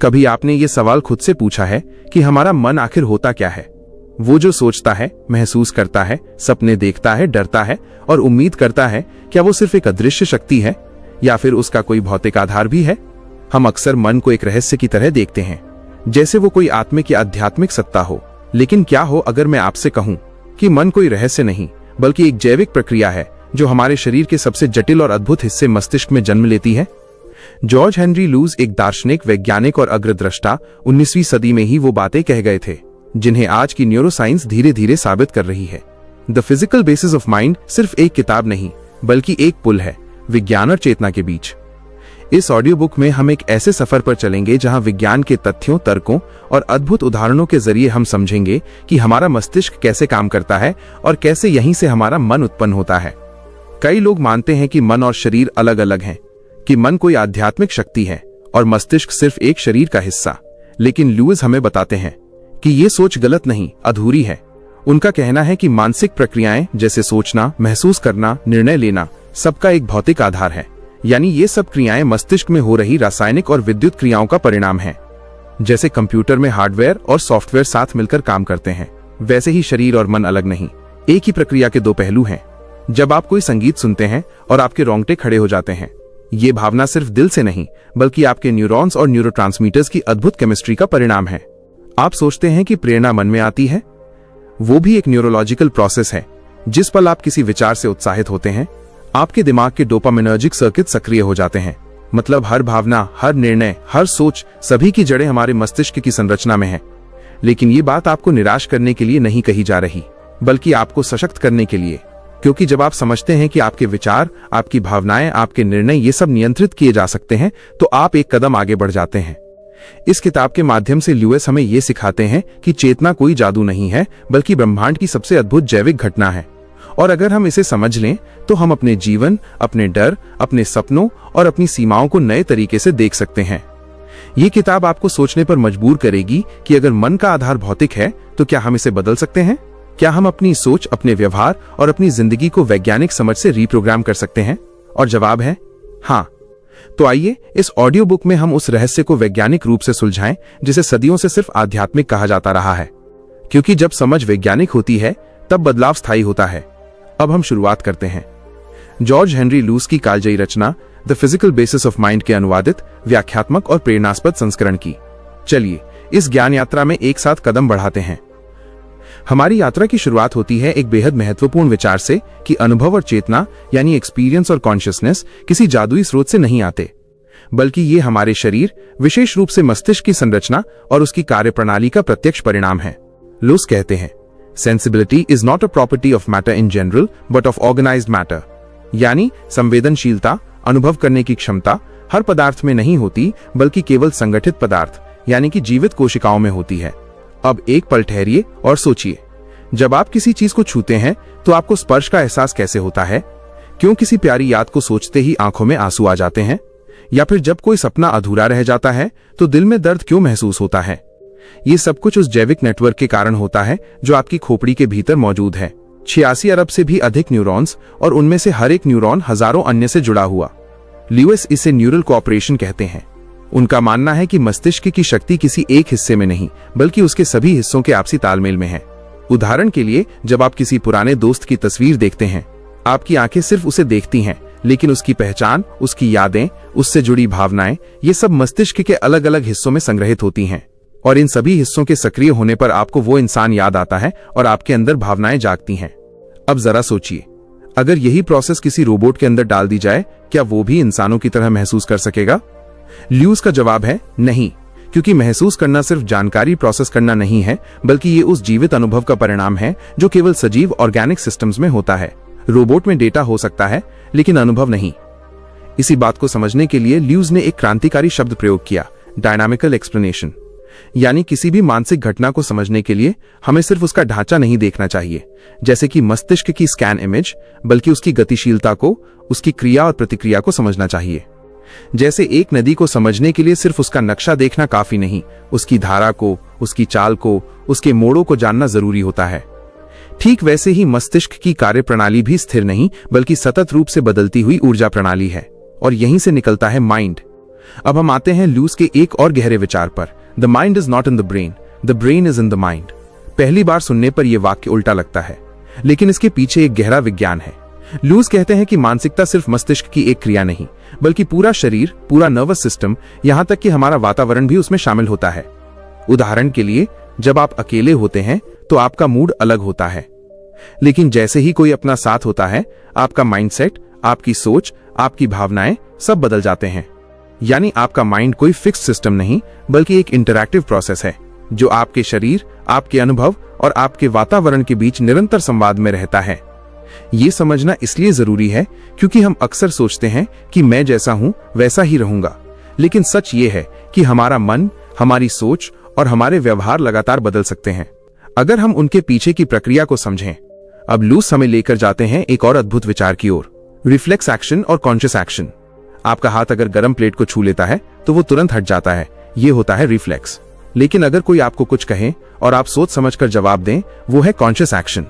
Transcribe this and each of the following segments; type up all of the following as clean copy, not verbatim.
कभी आपने ये सवाल खुद से पूछा है कि हमारा मन आखिर होता क्या है? वो जो सोचता है, महसूस करता है, सपने देखता है, डरता है और उम्मीद करता है, क्या वो सिर्फ एक अदृश्य शक्ति है या फिर उसका कोई भौतिक आधार भी है? हम अक्सर मन को एक रहस्य की तरह देखते हैं, जैसे वो कोई आत्मिक या आध्यात्मिक सत्ता हो। लेकिन क्या हो अगर मैं आपसे कहूं कि मन कोई रहस्य नहीं बल्कि एक जैविक प्रक्रिया है जो हमारे शरीर के सबसे जटिल और अद्भुत हिस्से मस्तिष्क में जन्म लेती है। जॉर्ज हेनरी लूज एक दार्शनिक, वैज्ञानिक और अग्रदृष्टा 19वीं सदी में ही वो बातें कह गए थे जिन्हें आज की न्यूरोसाइंस धीरे धीरे साबित कर रही है। The physical basis of mind सिर्फ एक किताब नहीं बल्कि एक पुल है विज्ञान और चेतना के बीच। इस ऑडियो बुक में हम एक ऐसे सफर पर चलेंगे जहां विज्ञान के तथ्यों, तर्कों और अद्भुत उदाहरणों के जरिए हम समझेंगे कि हमारा मस्तिष्क कैसे काम करता है और कैसे यहीं से हमारा मन उत्पन्न होता है। कई लोग मानते हैं कि मन और शरीर अलग अलग हैं, कि मन कोई आध्यात्मिक शक्ति है और मस्तिष्क सिर्फ एक शरीर का हिस्सा। लेकिन लुईस हमें बताते हैं कि ये सोच गलत नहीं, अधूरी है। उनका कहना है कि मानसिक प्रक्रियाएं जैसे सोचना, महसूस करना, निर्णय लेना सबका एक भौतिक आधार है, यानी ये सब क्रियाएं मस्तिष्क में हो रही रासायनिक और विद्युत क्रियाओं का परिणाम है। जैसे कंप्यूटर में हार्डवेयर और सॉफ्टवेयर साथ मिलकर काम करते हैं, वैसे ही शरीर और मन अलग नहीं, एक ही प्रक्रिया के दो पहलू हैं। जब आप कोई संगीत सुनते हैं और आपके रोंगटे खड़े हो जाते हैं, ये भावना सिर्फ दिल से नहीं बल्कि आपके न्यूरॉन्स और न्यूरोट्रांसमीटर्स की अद्भुत केमिस्ट्री का परिणाम है। आप सोचते हैं कि प्रेरणा मन में आती है, वो भी एक न्यूरोलॉजिकल प्रोसेस है। जिस पल आप किसी विचार से उत्साहित होते हैं, आपके दिमाग के डोपामिनर्जिक सर्किट सक्रिय हो जाते हैं। मतलब हर भावना, हर निर्णय, हर सोच, सभी की जड़ें हमारे मस्तिष्क की संरचना में है। लेकिन ये बात आपको निराश करने के लिए नहीं कही जा रही, बल्कि आपको सशक्त करने के लिए। क्योंकि जब आप समझते हैं कि आपके विचार, आपकी भावनाएं, आपके निर्णय ये सब नियंत्रित किए जा सकते हैं, तो आप एक कदम आगे बढ़ जाते हैं। इस किताब के माध्यम से लुईस हमें ये सिखाते हैं कि चेतना कोई जादू नहीं है बल्कि ब्रह्मांड की सबसे अद्भुत जैविक घटना है। और अगर हम इसे समझ लें तो हम अपने जीवन, अपने डर, अपने सपनों और अपनी सीमाओं को नए तरीके से देख सकते हैं। ये किताब आपको सोचने पर मजबूर करेगी कि अगर मन का आधार भौतिक है तो क्या हम इसे बदल सकते हैं? क्या हम अपनी सोच, अपने व्यवहार और अपनी जिंदगी को वैज्ञानिक समझ से रीप्रोग्राम कर सकते हैं? और जवाब है हाँ। तो आइए इस ऑडियो बुक में हम उस रहस्य को वैज्ञानिक रूप से सुलझाएं जिसे सदियों से सिर्फ आध्यात्मिक कहा जाता रहा है। क्योंकि जब समझ वैज्ञानिक होती है तब बदलाव स्थायी होता है। अब हम शुरुआत करते हैं जॉर्ज हेनरी लूज की कालजयी रचना the physical basis of mind के अनुवादित, व्याख्यात्मक और प्रेरणास्पद संस्करण की। चलिए इस ज्ञान यात्रा में एक साथ कदम बढ़ाते हैं। हमारी यात्रा की शुरुआत होती है एक बेहद महत्वपूर्ण विचार से कि अनुभव और चेतना यानी एक्सपीरियंस और कॉन्शियसनेस किसी जादुई स्रोत से नहीं आते, बल्कि ये हमारे शरीर, विशेष रूप से मस्तिष्क की संरचना और उसकी कार्यप्रणाली का प्रत्यक्ष परिणाम है। लूज कहते हैं, sensibility is not a property of matter in general but of organised matter. यानी संवेदनशीलता, अनुभव करने की क्षमता हर पदार्थ में नहीं होती बल्कि केवल संगठित पदार्थ यानी कि जीवित कोशिकाओं में होती है। अब एक पल ठहरिए और सोचिए, जब आप किसी चीज को छूते हैं तो आपको स्पर्श का एहसास कैसे होता है? क्यों किसी प्यारी याद को सोचते ही आंखों में आंसू आ जाते हैं? या फिर जब कोई सपना अधूरा रह जाता है तो दिल में दर्द क्यों महसूस होता है? ये सब कुछ उस जैविक नेटवर्क के कारण होता है जो आपकी खोपड़ी के भीतर मौजूद है। 86 अरब से भी अधिक न्यूरॉन्स और उनमें से हर एक न्यूरॉन हजारों अन्य से जुड़ा हुआ। लुईस इसे न्यूरल कोऑपरेशन कहते हैं। उनका मानना है कि मस्तिष्क की शक्ति किसी एक हिस्से में नहीं बल्कि उसके सभी हिस्सों के आपसी तालमेल में है। उदाहरण के लिए, जब आप किसी पुराने दोस्त की तस्वीर देखते हैं, आपकी आंखें सिर्फ उसे देखती हैं, लेकिन उसकी पहचान, उसकी यादें, उससे जुड़ी भावनाएं, ये सब मस्तिष्क के अलग अलग हिस्सों में संग्रहित होती हैं। और इन सभी हिस्सों के सक्रिय होने पर आपको वो इंसान याद आता है और आपके अंदर भावनाएं जागती हैं। अब जरा सोचिए, अगर यही प्रोसेस किसी रोबोट के अंदर डाल दी जाए, क्या वो भी इंसानों की तरह महसूस कर सकेगा? लुईस का जवाब है नहीं, क्योंकि महसूस करना सिर्फ जानकारी प्रोसेस करना नहीं है, बल्कि ये उस जीवित अनुभव का परिणाम है जो केवल सजीव ऑर्गेनिक सिस्टम्स में होता है। रोबोट में डेटा हो सकता है लेकिन अनुभव नहीं। इसी बात को समझने के लिए लुईस ने एक क्रांतिकारी शब्द प्रयोग किया, डायनामिकल एक्सप्लेनेशन। यानी किसी भी मानसिक घटना को समझने के लिए हमें सिर्फ उसका ढांचा नहीं देखना चाहिए, जैसे कि मस्तिष्क की स्कैन इमेज, बल्कि उसकी गतिशीलता को, उसकी क्रिया और प्रतिक्रिया को समझना चाहिए। जैसे एक नदी को समझने के लिए सिर्फ उसका नक्शा देखना काफी नहीं, उसकी धारा को, उसकी चाल को, उसके मोड़ों को जानना जरूरी होता है। ठीक वैसे ही मस्तिष्क की कार्यप्रणाली भी स्थिर नहीं बल्कि सतत रूप से बदलती हुई ऊर्जा प्रणाली है, और यहीं से निकलता है माइंड। अब हम आते हैं लूस के एक और गहरे विचार पर, the mind is not in the brain is in the mind. पहली बार सुनने पर यह वाक्य उल्टा लगता है, लेकिन इसके पीछे एक गहरा विज्ञान है। लूस कहते हैं कि मानसिकता सिर्फ मस्तिष्क की एक क्रिया नहीं, बल्कि पूरा शरीर, पूरा नर्वस सिस्टम, यहां तक कि हमारा वातावरण भी उसमें शामिल होता है। उदाहरण के लिए, जब आप अकेले होते हैं तो आपका मूड अलग होता है, लेकिन जैसे ही कोई अपना साथ होता है, आपका माइंडसेट, आपकी सोच, आपकी भावनाएं सब बदल जाते हैं। यानी आपका माइंड कोई फिक्स सिस्टम नहीं, बल्कि एक इंटरैक्टिव प्रोसेस है जो आपके शरीर, आपके अनुभव और आपके वातावरण के बीच निरंतर संवाद में रहता है। ये समझना इसलिए जरूरी है क्योंकि हम अक्सर सोचते हैं कि मैं जैसा हूं वैसा ही रहूंगा, लेकिन सच ये है कि हमारा मन, हमारी सोच और हमारे व्यवहार लगातार बदल सकते हैं अगर हम उनके पीछे की प्रक्रिया को समझें। अब लूस हमें लेकर जाते हैं एक और अद्भुत विचार की ओर, रिफ्लेक्स एक्शन और कॉन्शियस एक्शन। आपका हाथ अगर गर्म प्लेट को छू लेता है तो वो तुरंत हट जाता है, ये होता है रिफ्लेक्स। लेकिन अगर कोई आपको कुछ कहे और आप सोच समझकर जवाब दें, वो है कॉन्शियस एक्शन।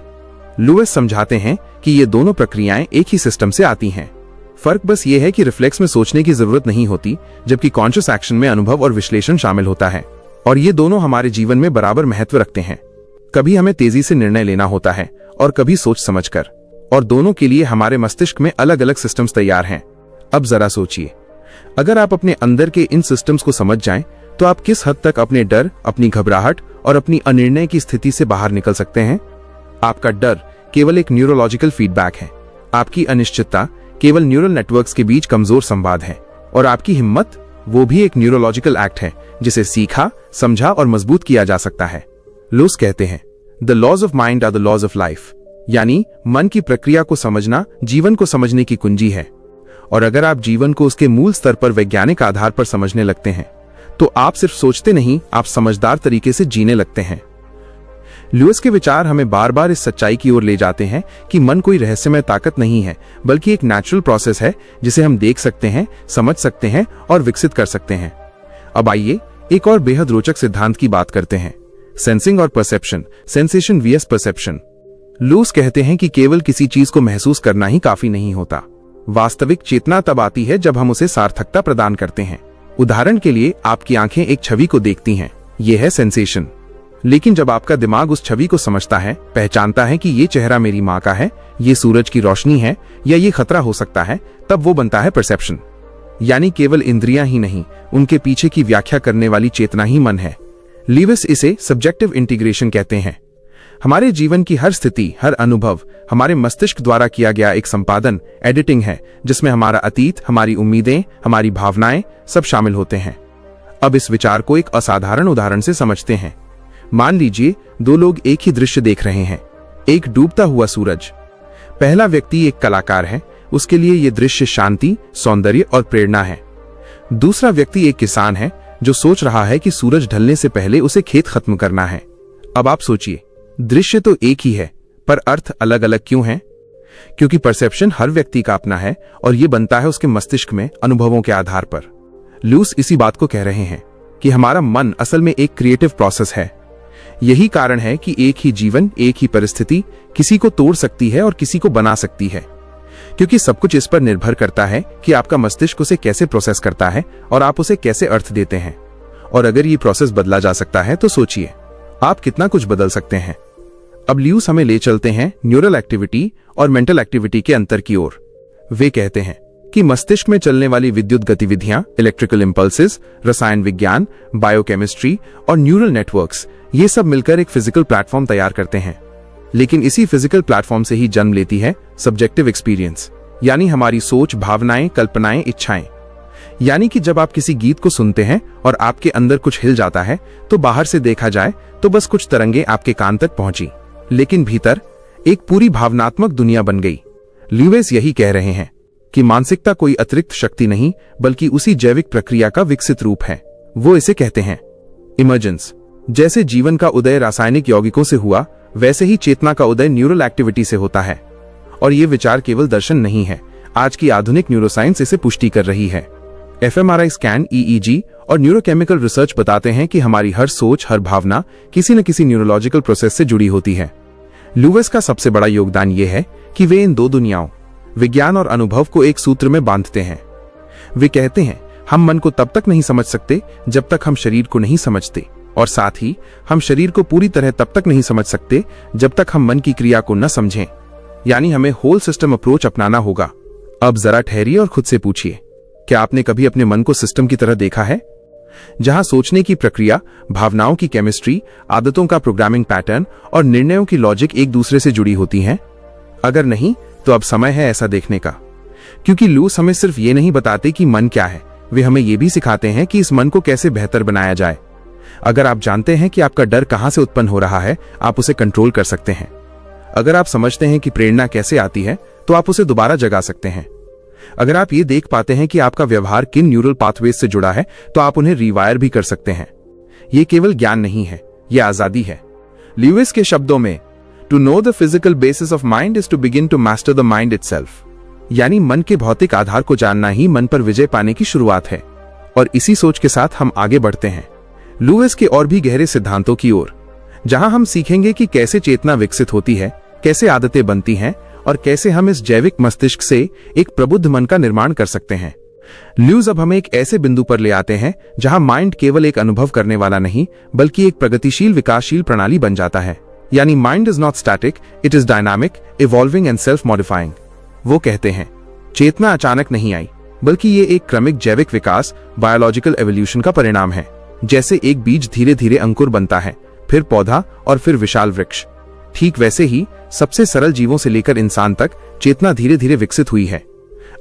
लुईस समझाते हैं कि ये दोनों प्रक्रियाएं एक ही सिस्टम से आती हैं। फर्क बस ये है कि रिफ्लेक्स में सोचने की जरूरत नहीं होती, जबकि कॉन्शियस एक्शन में अनुभव और विश्लेषण शामिल होता है। और ये दोनों हमारे जीवन में बराबर महत्व रखते हैं। कभी हमें तेजी से निर्णय लेना होता है और कभी सोच समझकर, और दोनों के लिए हमारे मस्तिष्क में अलग अलग सिस्टम्स तैयार हैं। अब जरा सोचिए, अगर आप अपने अंदर के इन सिस्टम्स को समझ जाएं, तो आप किस हद तक अपने डर, अपनी घबराहट और अपनी अनिर्णय की स्थिति से बाहर निकल सकते हैं। आपका डर केवल एक न्यूरोलॉजिकल फीडबैक है, आपकी अनिश्चितता केवल न्यूरल नेटवर्क्स के बीच कमजोर संवाद है, और आपकी हिम्मत, वो भी एक न्यूरोलॉजिकल एक्ट है जिसे सीखा, समझा और मजबूत किया जा सकता है। लूस कहते हैं, the laws of mind are the laws of life, यानी मन की प्रक्रिया को समझना जीवन को समझने की कुंजी है। और अगर आप जीवन को उसके मूल स्तर पर वैज्ञानिक आधार पर समझने लगते हैं, तो आप सिर्फ सोचते नहीं, आप समझदार तरीके से जीने लगते हैं। लुईस के विचार हमें बार बार इस सच्चाई की ओर ले जाते हैं कि मन कोई रहस्यमय ताकत नहीं है, बल्कि एक नेचुरल प्रोसेस है जिसे हम देख सकते हैं, समझ सकते हैं और विकसित कर सकते हैं। अब आइए एक और बेहद रोचक सिद्धांत की बात करते हैं, सेंसिंग और perception, sensation vs perception. Lewes कहते हैं कि केवल किसी चीज को महसूस करना ही काफी नहीं होता। वास्तविक चेतना तब आती है जब हम उसे सार्थकता प्रदान करते हैं। उदाहरण के लिए, आपकी आंखें एक छवि को देखती हैं, यह है सेंसेशन। लेकिन जब आपका दिमाग उस छवि को समझता है, पहचानता है कि ये चेहरा मेरी माँ का है, ये सूरज की रोशनी है या ये खतरा हो सकता है, तब वो बनता है परसेप्शन। यानी केवल इंद्रियां ही नहीं, उनके पीछे की व्याख्या करने वाली चेतना ही मन है। लीविस इसे सब्जेक्टिव इंटीग्रेशन कहते हैं। हमारे जीवन की हर स्थिति, हर अनुभव हमारे मस्तिष्क द्वारा किया गया एक संपादन, एडिटिंग है, जिसमें हमारा अतीत, हमारी उम्मीदें, हमारी भावनाएं सब शामिल होते हैं। अब इस विचार को एक असाधारण उदाहरण से समझते हैं। मान लीजिए दो लोग एक ही दृश्य देख रहे हैं, एक डूबता हुआ सूरज। पहला व्यक्ति एक कलाकार है, उसके लिए यह दृश्य शांति, सौंदर्य और प्रेरणा है। दूसरा व्यक्ति एक किसान है जो सोच रहा है कि सूरज ढलने से पहले उसे खेत खत्म करना है। अब आप सोचिए, दृश्य तो एक ही है, पर अर्थ अलग अलग क्यों है? क्योंकि परसेप्शन हर व्यक्ति का अपना है और यह बनता है उसके मस्तिष्क में अनुभवों के आधार पर। लुईस इसी बात को कह रहे हैं कि हमारा मन असल में एक क्रिएटिव प्रोसेस है। यही कारण है कि एक ही जीवन, एक ही परिस्थिति किसी को तोड़ सकती है और किसी को बना सकती है, क्योंकि सब कुछ इस पर निर्भर करता है कि आपका मस्तिष्क उसे कैसे प्रोसेस करता है और आप उसे कैसे अर्थ देते हैं। और अगर ये प्रोसेस बदला जा सकता है तो सोचिए आप कितना कुछ बदल सकते हैं। अब लुईस हमें ले चलते हैं न्यूरल एक्टिविटी और मेंटल एक्टिविटी के अंतर की ओर। वे कहते हैं कि मस्तिष्क में चलने वाली विद्युत गतिविधियां, इलेक्ट्रिकल इंपल्सेस, रसायन विज्ञान, बायोकेमिस्ट्री और न्यूरल नेटवर्क्स, ये सब मिलकर एक फिजिकल प्लेटफॉर्म तैयार करते हैं। लेकिन इसी फिजिकल प्लेटफॉर्म से ही जन्म लेती है सब्जेक्टिव एक्सपीरियंस, यानी हमारी सोच, भावनाएं, कल्पनाएं, इच्छाएं। यानी कि जब आप किसी गीत को सुनते हैं और आपके अंदर कुछ हिल जाता है, तो बाहर से देखा जाए तो बस कुछ तरंगे आपके कान तक पहुंची, लेकिन भीतर एक पूरी भावनात्मक दुनिया बन गई। लुईस यही कह रहे हैं कि मानसिकता कोई अतिरिक्त शक्ति नहीं, बल्कि उसी जैविक प्रक्रिया का विकसित रूप है। वो इसे कहते हैं इमर्जेंस। जैसे जीवन का उदय रासायनिक यौगिकों से हुआ, वैसे ही चेतना का उदय न्यूरल एक्टिविटी से होता है। और ये विचार केवल दर्शन नहीं है, आज की आधुनिक न्यूरोसाइंस इसे पुष्टि कर रही है। एफएमआरआई स्कैन, ईईजी और न्यूरोकेमिकल रिसर्च बताते हैं कि हमारी हर सोच, हर भावना किसी न किसी न्यूरोलॉजिकल प्रोसेस से जुड़ी होती है। लुईस का सबसे बड़ा योगदान यह है कि वे इन दो दुनियाओं, विज्ञान और अनुभव को एक सूत्र में बांधते हैं। वे कहते हैं हम मन को तब तक नहीं समझ सकते जब तक हम शरीर को नहीं समझते, और साथ ही हम शरीर को पूरी तरह तब तक नहीं समझ सकते जब तक हम मन की क्रिया को न समझें। यानी हमें होल सिस्टम अप्रोच अपनाना होगा। अब जरा ठहरिए और खुद से पूछिए, क्या आपने कभी अपने मन को सिस्टम की तरह देखा है, जहां सोचने की प्रक्रिया, भावनाओं की केमिस्ट्री, आदतों का प्रोग्रामिंग पैटर्न और निर्णयों की लॉजिक एक दूसरे से जुड़ी होती हैं? अगर नहीं, तो अब समय है ऐसा देखने का, क्योंकि लूस हमें सिर्फ ये नहीं बताते कि मन क्या है, वे हमें यह भी सिखाते हैं कि इस मन को कैसे बेहतर बनाया जाए। अगर आप जानते हैं कि आपका डर कहां से उत्पन्न हो रहा है, आप उसे कंट्रोल कर सकते हैं। अगर आप समझते हैं कि प्रेरणा कैसे आती है, तो आप उसे दोबारा जगा सकते हैं। अगर आप ये देख पाते हैं कि आपका व्यवहार किन न्यूरल पाथवेज से जुड़ा है, तो आप उन्हें रीवायर भी कर सकते हैं। यह केवल ज्ञान नहीं है, यह आजादी है। ल्यूइस के शब्दों में, to know the physical basis of mind is to begin to master the mind itself. यानी मन के भौतिक आधार को जानना ही मन पर विजय पाने की शुरुआत है। और इसी सोच के साथ हम आगे बढ़ते हैं लुईस के और भी गहरे सिद्धांतों की ओर, जहां हम सीखेंगे कि कैसे चेतना विकसित होती है, कैसे आदतें बनती हैं और कैसे हम इस जैविक मस्तिष्क से एक प्रबुद्ध मन का निर्माण कर सकते हैं। लुईस अब हमें एक ऐसे बिंदु पर ले आते हैं जहां माइंड केवल एक अनुभव करने वाला नहीं, बल्कि एक प्रगतिशील विकासशील प्रणाली बन जाता है। यानी mind is not static, it is dynamic, evolving and self modifying. वो कहते हैं, चेतना अचानक नहीं आई, बल्कि ये एक क्रमिक जैविक विकास, बायोलॉजिकल एवोल्यूशन का परिणाम है। जैसे एक बीज धीरे धीरे अंकुर बनता है, फिर पौधा और फिर विशाल वृक्ष, ठीक वैसे ही सबसे सरल जीवों से लेकर इंसान तक चेतना धीरे धीरे विकसित हुई है।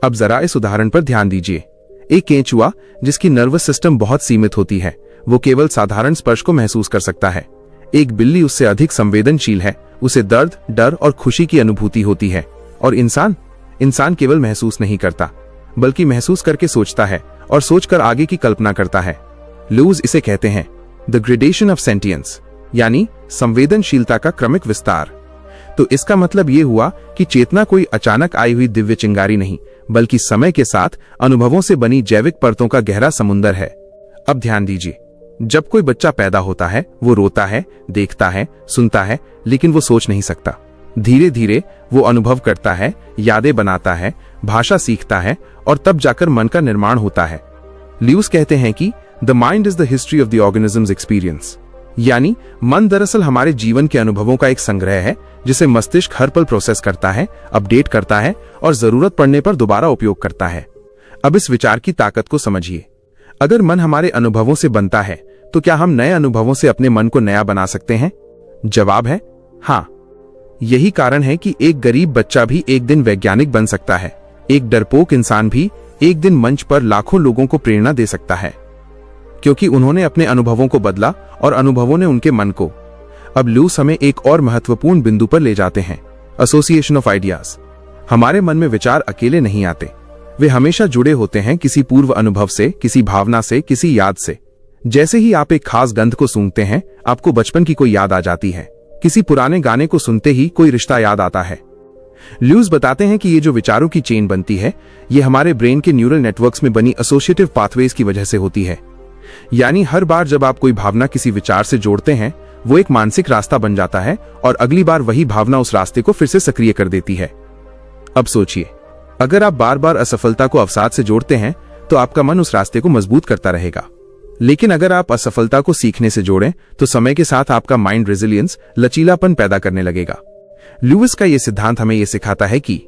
अब जरा इस उदाहरण पर ध्यान दीजिए। एक केंचुआ जिसकी नर्वस सिस्टम बहुत सीमित होती है, वो केवल साधारण स्पर्श को महसूस कर सकता है। एक बिल्ली उससे अधिक संवेदनशील है, उसे दर्द, डर और खुशी की अनुभूति होती है। और इंसान केवल महसूस नहीं करता, बल्कि महसूस करके सोचता है और सोचकर आगे की कल्पना करता है। लुईस इसे कहते हैं द ग्रेडेशन ऑफ सेंटियंस, यानी संवेदनशीलता का क्रमिक विस्तार। तो इसका मतलब यह हुआ कि चेतना कोई अचानक आई हुई दिव्य चिंगारी नहीं, बल्कि समय के साथ अनुभवों से बनी जैविक परतों का गहरा समुंदर है। अब ध्यान दीजिए, जब कोई बच्चा पैदा होता है, वो रोता है, देखता है, सुनता है, लेकिन वो सोच नहीं सकता। धीरे धीरे वो अनुभव करता है, यादें बनाता है, भाषा सीखता है, और तब जाकर मन का निर्माण होता है। लुईस कहते हैं कि the mind is the history of the organisms experience, यानी मन दरअसल हमारे जीवन के अनुभवों का एक संग्रह है, जिसे मस्तिष्क हर पल प्रोसेस करता है, अपडेट करता है और जरूरत पड़ने पर दोबारा उपयोग करता है। अब इस विचार की ताकत को समझिए। अगर मन हमारे अनुभवों से बनता है, तो क्या हम नए अनुभवों से अपने मन को नया बना सकते हैं? जवाब है हाँ। यही कारण है कि एक गरीब बच्चा भी एक दिन वैज्ञानिक बन सकता है, एक डरपोक इंसान भी एक दिन मंच पर लाखों लोगों को प्रेरणा दे सकता है, क्योंकि उन्होंने अपने अनुभवों को बदला और अनुभवों ने उनके मन को। अब लुईस हमें एक और महत्वपूर्ण बिंदु पर ले जाते हैं, एसोसिएशन ऑफ आइडियाज। हमारे मन में विचार अकेले नहीं आते, वे हमेशा जुड़े होते हैं किसी पूर्व अनुभव से, किसी भावना से, किसी याद से। जैसे ही आप एक खास गंध को सूंघते हैं, आपको बचपन की कोई याद आ जाती है। किसी पुराने गाने को सुनते ही कोई रिश्ता याद आता है। लुईस बताते हैं कि ये जो विचारों की चेन बनती है, ये हमारे ब्रेन के न्यूरल नेटवर्क्स में बनी एसोसिएटिव पाथवेज की वजह से होती है। यानी हर बार जब आप कोई भावना किसी विचार से जोड़ते हैं, वो एक मानसिक रास्ता बन जाता है और अगली बार वही भावना उस रास्ते को फिर से सक्रिय कर देती है। अब सोचिए, अगर आप बार बार असफलता को अवसाद से जोड़ते हैं, तो आपका मन उस रास्ते को मजबूत करता रहेगा। लेकिन अगर आप असफलता को सीखने से जोड़ें, तो समय के साथ आपका माइंड रेजिलियंस, लचीलापन पैदा करने लगेगा। लुईस का यह सिद्धांत हमें यह सिखाता है कि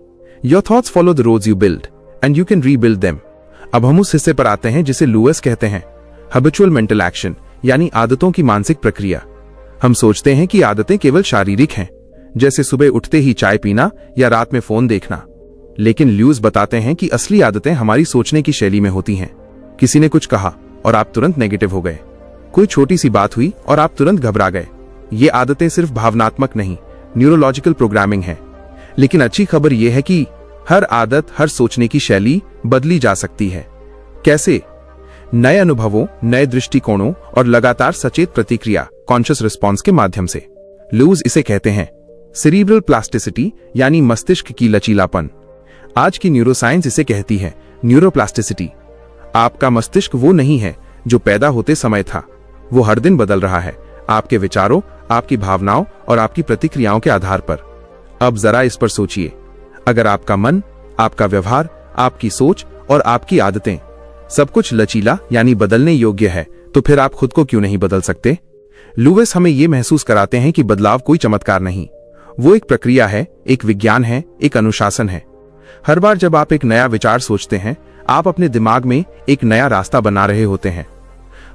your thoughts follow the roads you build and you can rebuild them. अब हम उस हिस्से पर आते हैं जिसे लुईस कहते हैं हैबिचुअल मेंटल एक्शन, यानी आदतों की मानसिक प्रक्रिया। हम सोचते हैं कि आदतें केवल शारीरिक हैं, जैसे सुबह उठते ही चाय पीना या रात में फोन देखना। लेकिन लुईस बताते हैं कि असली आदतें हमारी सोचने की शैली में होती हैं। किसी ने कुछ कहा और आप तुरंत नेगेटिव हो गए, कोई छोटी सी बात हुई और आप तुरंत घबरा गए। ये आदतें सिर्फ भावनात्मक नहीं, न्यूरोलॉजिकल प्रोग्रामिंग है। लेकिन अच्छी खबर यह है कि हर आदत, हर सोचने की शैली बदली जा सकती है। कैसे? नए अनुभवों, नए दृष्टिकोणों और लगातार सचेत प्रतिक्रिया, कॉन्शियस रिस्पॉन्स के माध्यम से। लुईस इसे कहते हैं सेरिब्रल प्लास्टिसिटी, यानी मस्तिष्क की लचीलापन। आज की न्यूरोसाइंस इसे कहती है न्यूरोप्लास्टिसिटी। आपका मस्तिष्क वो नहीं है जो पैदा होते समय था, वो हर दिन बदल रहा है, आपके विचारों, आपकी भावनाओं और आपकी प्रतिक्रियाओं के आधार पर। अब जरा इस पर सोचिए, अगर आपका मन, आपका व्यवहार, आपकी सोच और आपकी आदतें सब कुछ लचीला यानी बदलने योग्य है, तो फिर आप खुद को क्यों नहीं बदल सकते? लुईस हमें यह महसूस कराते हैं कि बदलाव कोई चमत्कार नहीं, वो एक प्रक्रिया है, एक विज्ञान है, एक अनुशासन है। हर बार जब आप एक नया विचार सोचते हैं, आप अपने दिमाग में एक नया रास्ता बना रहे होते हैं।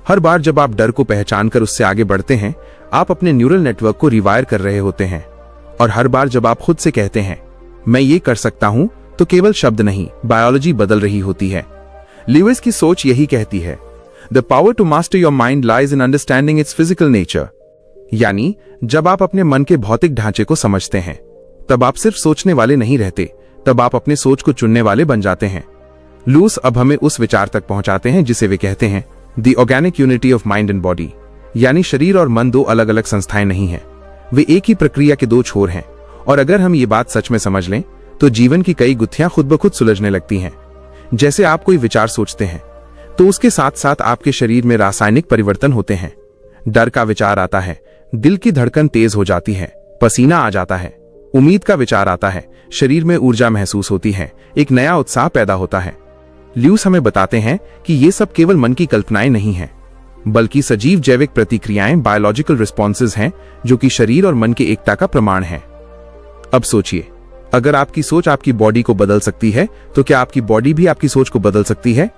हर बार जब आप डर को पहचानकर उससे आगे बढ़ते हैं, आप अपने न्यूरल नेटवर्क को रिवायर कर रहे होते हैं। और हर बार जब आप खुद से कहते हैं, मैं ये कर सकता हूं, तो केवल शब्द नहीं, बायोलॉजी बदल रही होती है। लुईस की सोच यही कहती है, the power to master your mind lies in understanding its physical nature. यानी जब आप अपने मन के भौतिक ढांचे को समझते हैं, तब आप सिर्फ सोचने वाले नहीं रहते, तब आप अपने सोच को चुनने वाले बन जाते हैं। लुईस अब हमें उस विचार तक पहुंचाते हैं जिसे वे कहते हैं the organic unity of mind and body. यानी शरीर और मन दो अलग अलग संस्थाएं नहीं हैं, वे एक ही प्रक्रिया के दो छोर हैं। और अगर हम ये बात सच में समझ लें, तो जीवन की कई गुत्थियां खुद ब खुद सुलझने लगती हैं। जैसे आप कोई विचार सोचते हैं, तो उसके साथ साथ आपके शरीर में रासायनिक परिवर्तन होते हैं। डर का विचार आता है, दिल की धड़कन तेज हो जाती है, पसीना आ जाता है। उम्मीद का विचार आता है, शरीर में ऊर्जा महसूस होती है, एक नया उत्साह पैदा होता है। लुईस हमें बताते हैं कि ये सब केवल मन की कल्पनाएं नहीं हैं, बल्कि सजीव जैविक प्रतिक्रियाएं, बायोलॉजिकल रिस्पॉन्सेज हैं, जो कि शरीर और मन की एकता का प्रमाण है। अब सोचिए, अगर आपकी सोच आपकी बॉडी को बदल सकती है, तो क्या आपकी बॉडी भी आपकी सोच को बदल सकती है?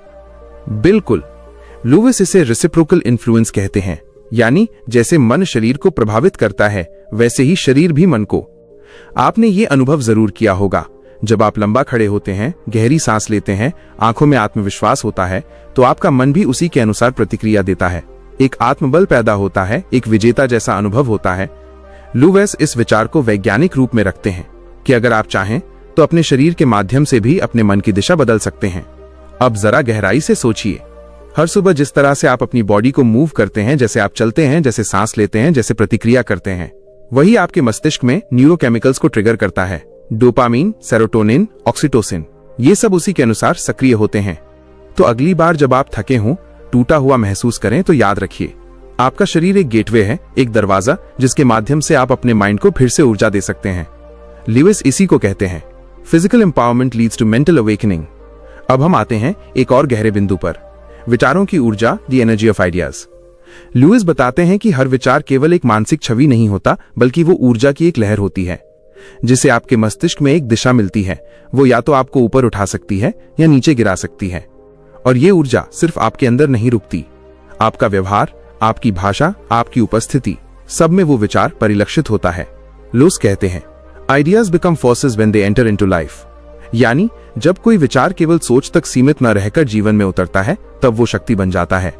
बिल्कुल। लुईस इसे रेसिप्रोकल इन्फ्लुएंस कहते हैं, यानी जैसे मन शरीर को प्रभावित करता है, वैसे ही शरीर भी मन को। आपने ये अनुभव जरूर किया होगा, जब आप लंबा खड़े होते हैं, गहरी सांस लेते हैं, आंखों में आत्मविश्वास होता है, तो आपका मन भी उसी के अनुसार प्रतिक्रिया देता है। एक आत्मबल पैदा होता है, एक विजेता जैसा अनुभव होता है। लुईस इस विचार को वैज्ञानिक रूप में रखते हैं कि अगर आप चाहें तो अपने शरीर के माध्यम से भी अपने मन की दिशा बदल सकते हैं। अब जरा गहराई से सोचिए, हर सुबह जिस तरह से आप अपनी बॉडी को मूव करते हैं, जैसे आप चलते हैं, जैसे सांस लेते हैं, जैसे प्रतिक्रिया करते हैं, वही आपके मस्तिष्क में न्यूरोकेमिकल्स को ट्रिगर करता है। डोपामीन, सेरोटोनिन, ऑक्सीटोसिन, ये सब उसी के अनुसार सक्रिय होते हैं। तो अगली बार जब आप थके हों, टूटा हुआ महसूस करें, तो याद रखिए, आपका शरीर एक गेटवे है, एक दरवाजा, जिसके माध्यम से आप अपने माइंड को फिर से ऊर्जा दे सकते हैं। लुईस इसी को कहते हैं physical empowerment leads to mental awakening. अब हम आते हैं एक और गहरे बिंदु पर, विचारों की ऊर्जा, the energy of ideas. Lewes बताते हैं कि हर विचार केवल एक मानसिक छवि नहीं होता, बल्कि वो ऊर्जा की एक लहर होती है, जिसे आपके मस्तिष्क में एक दिशा मिलती है। वो या तो आपको ऊपर उठा सकती है या नीचे गिरा सकती है। और ये ऊर्जा सिर्फ आपके अंदर नहीं रुकती, आपका व्यवहार, आपकी भाषा, आपकी उपस्थिति, सब में वो विचार परिलक्षित होता है। लुईस कहते हैं ideas become forces when they enter into life. यानी जब कोई विचार केवल सोच तक सीमित न रहकर जीवन में उतरता है, तब वो शक्ति बन जाता है।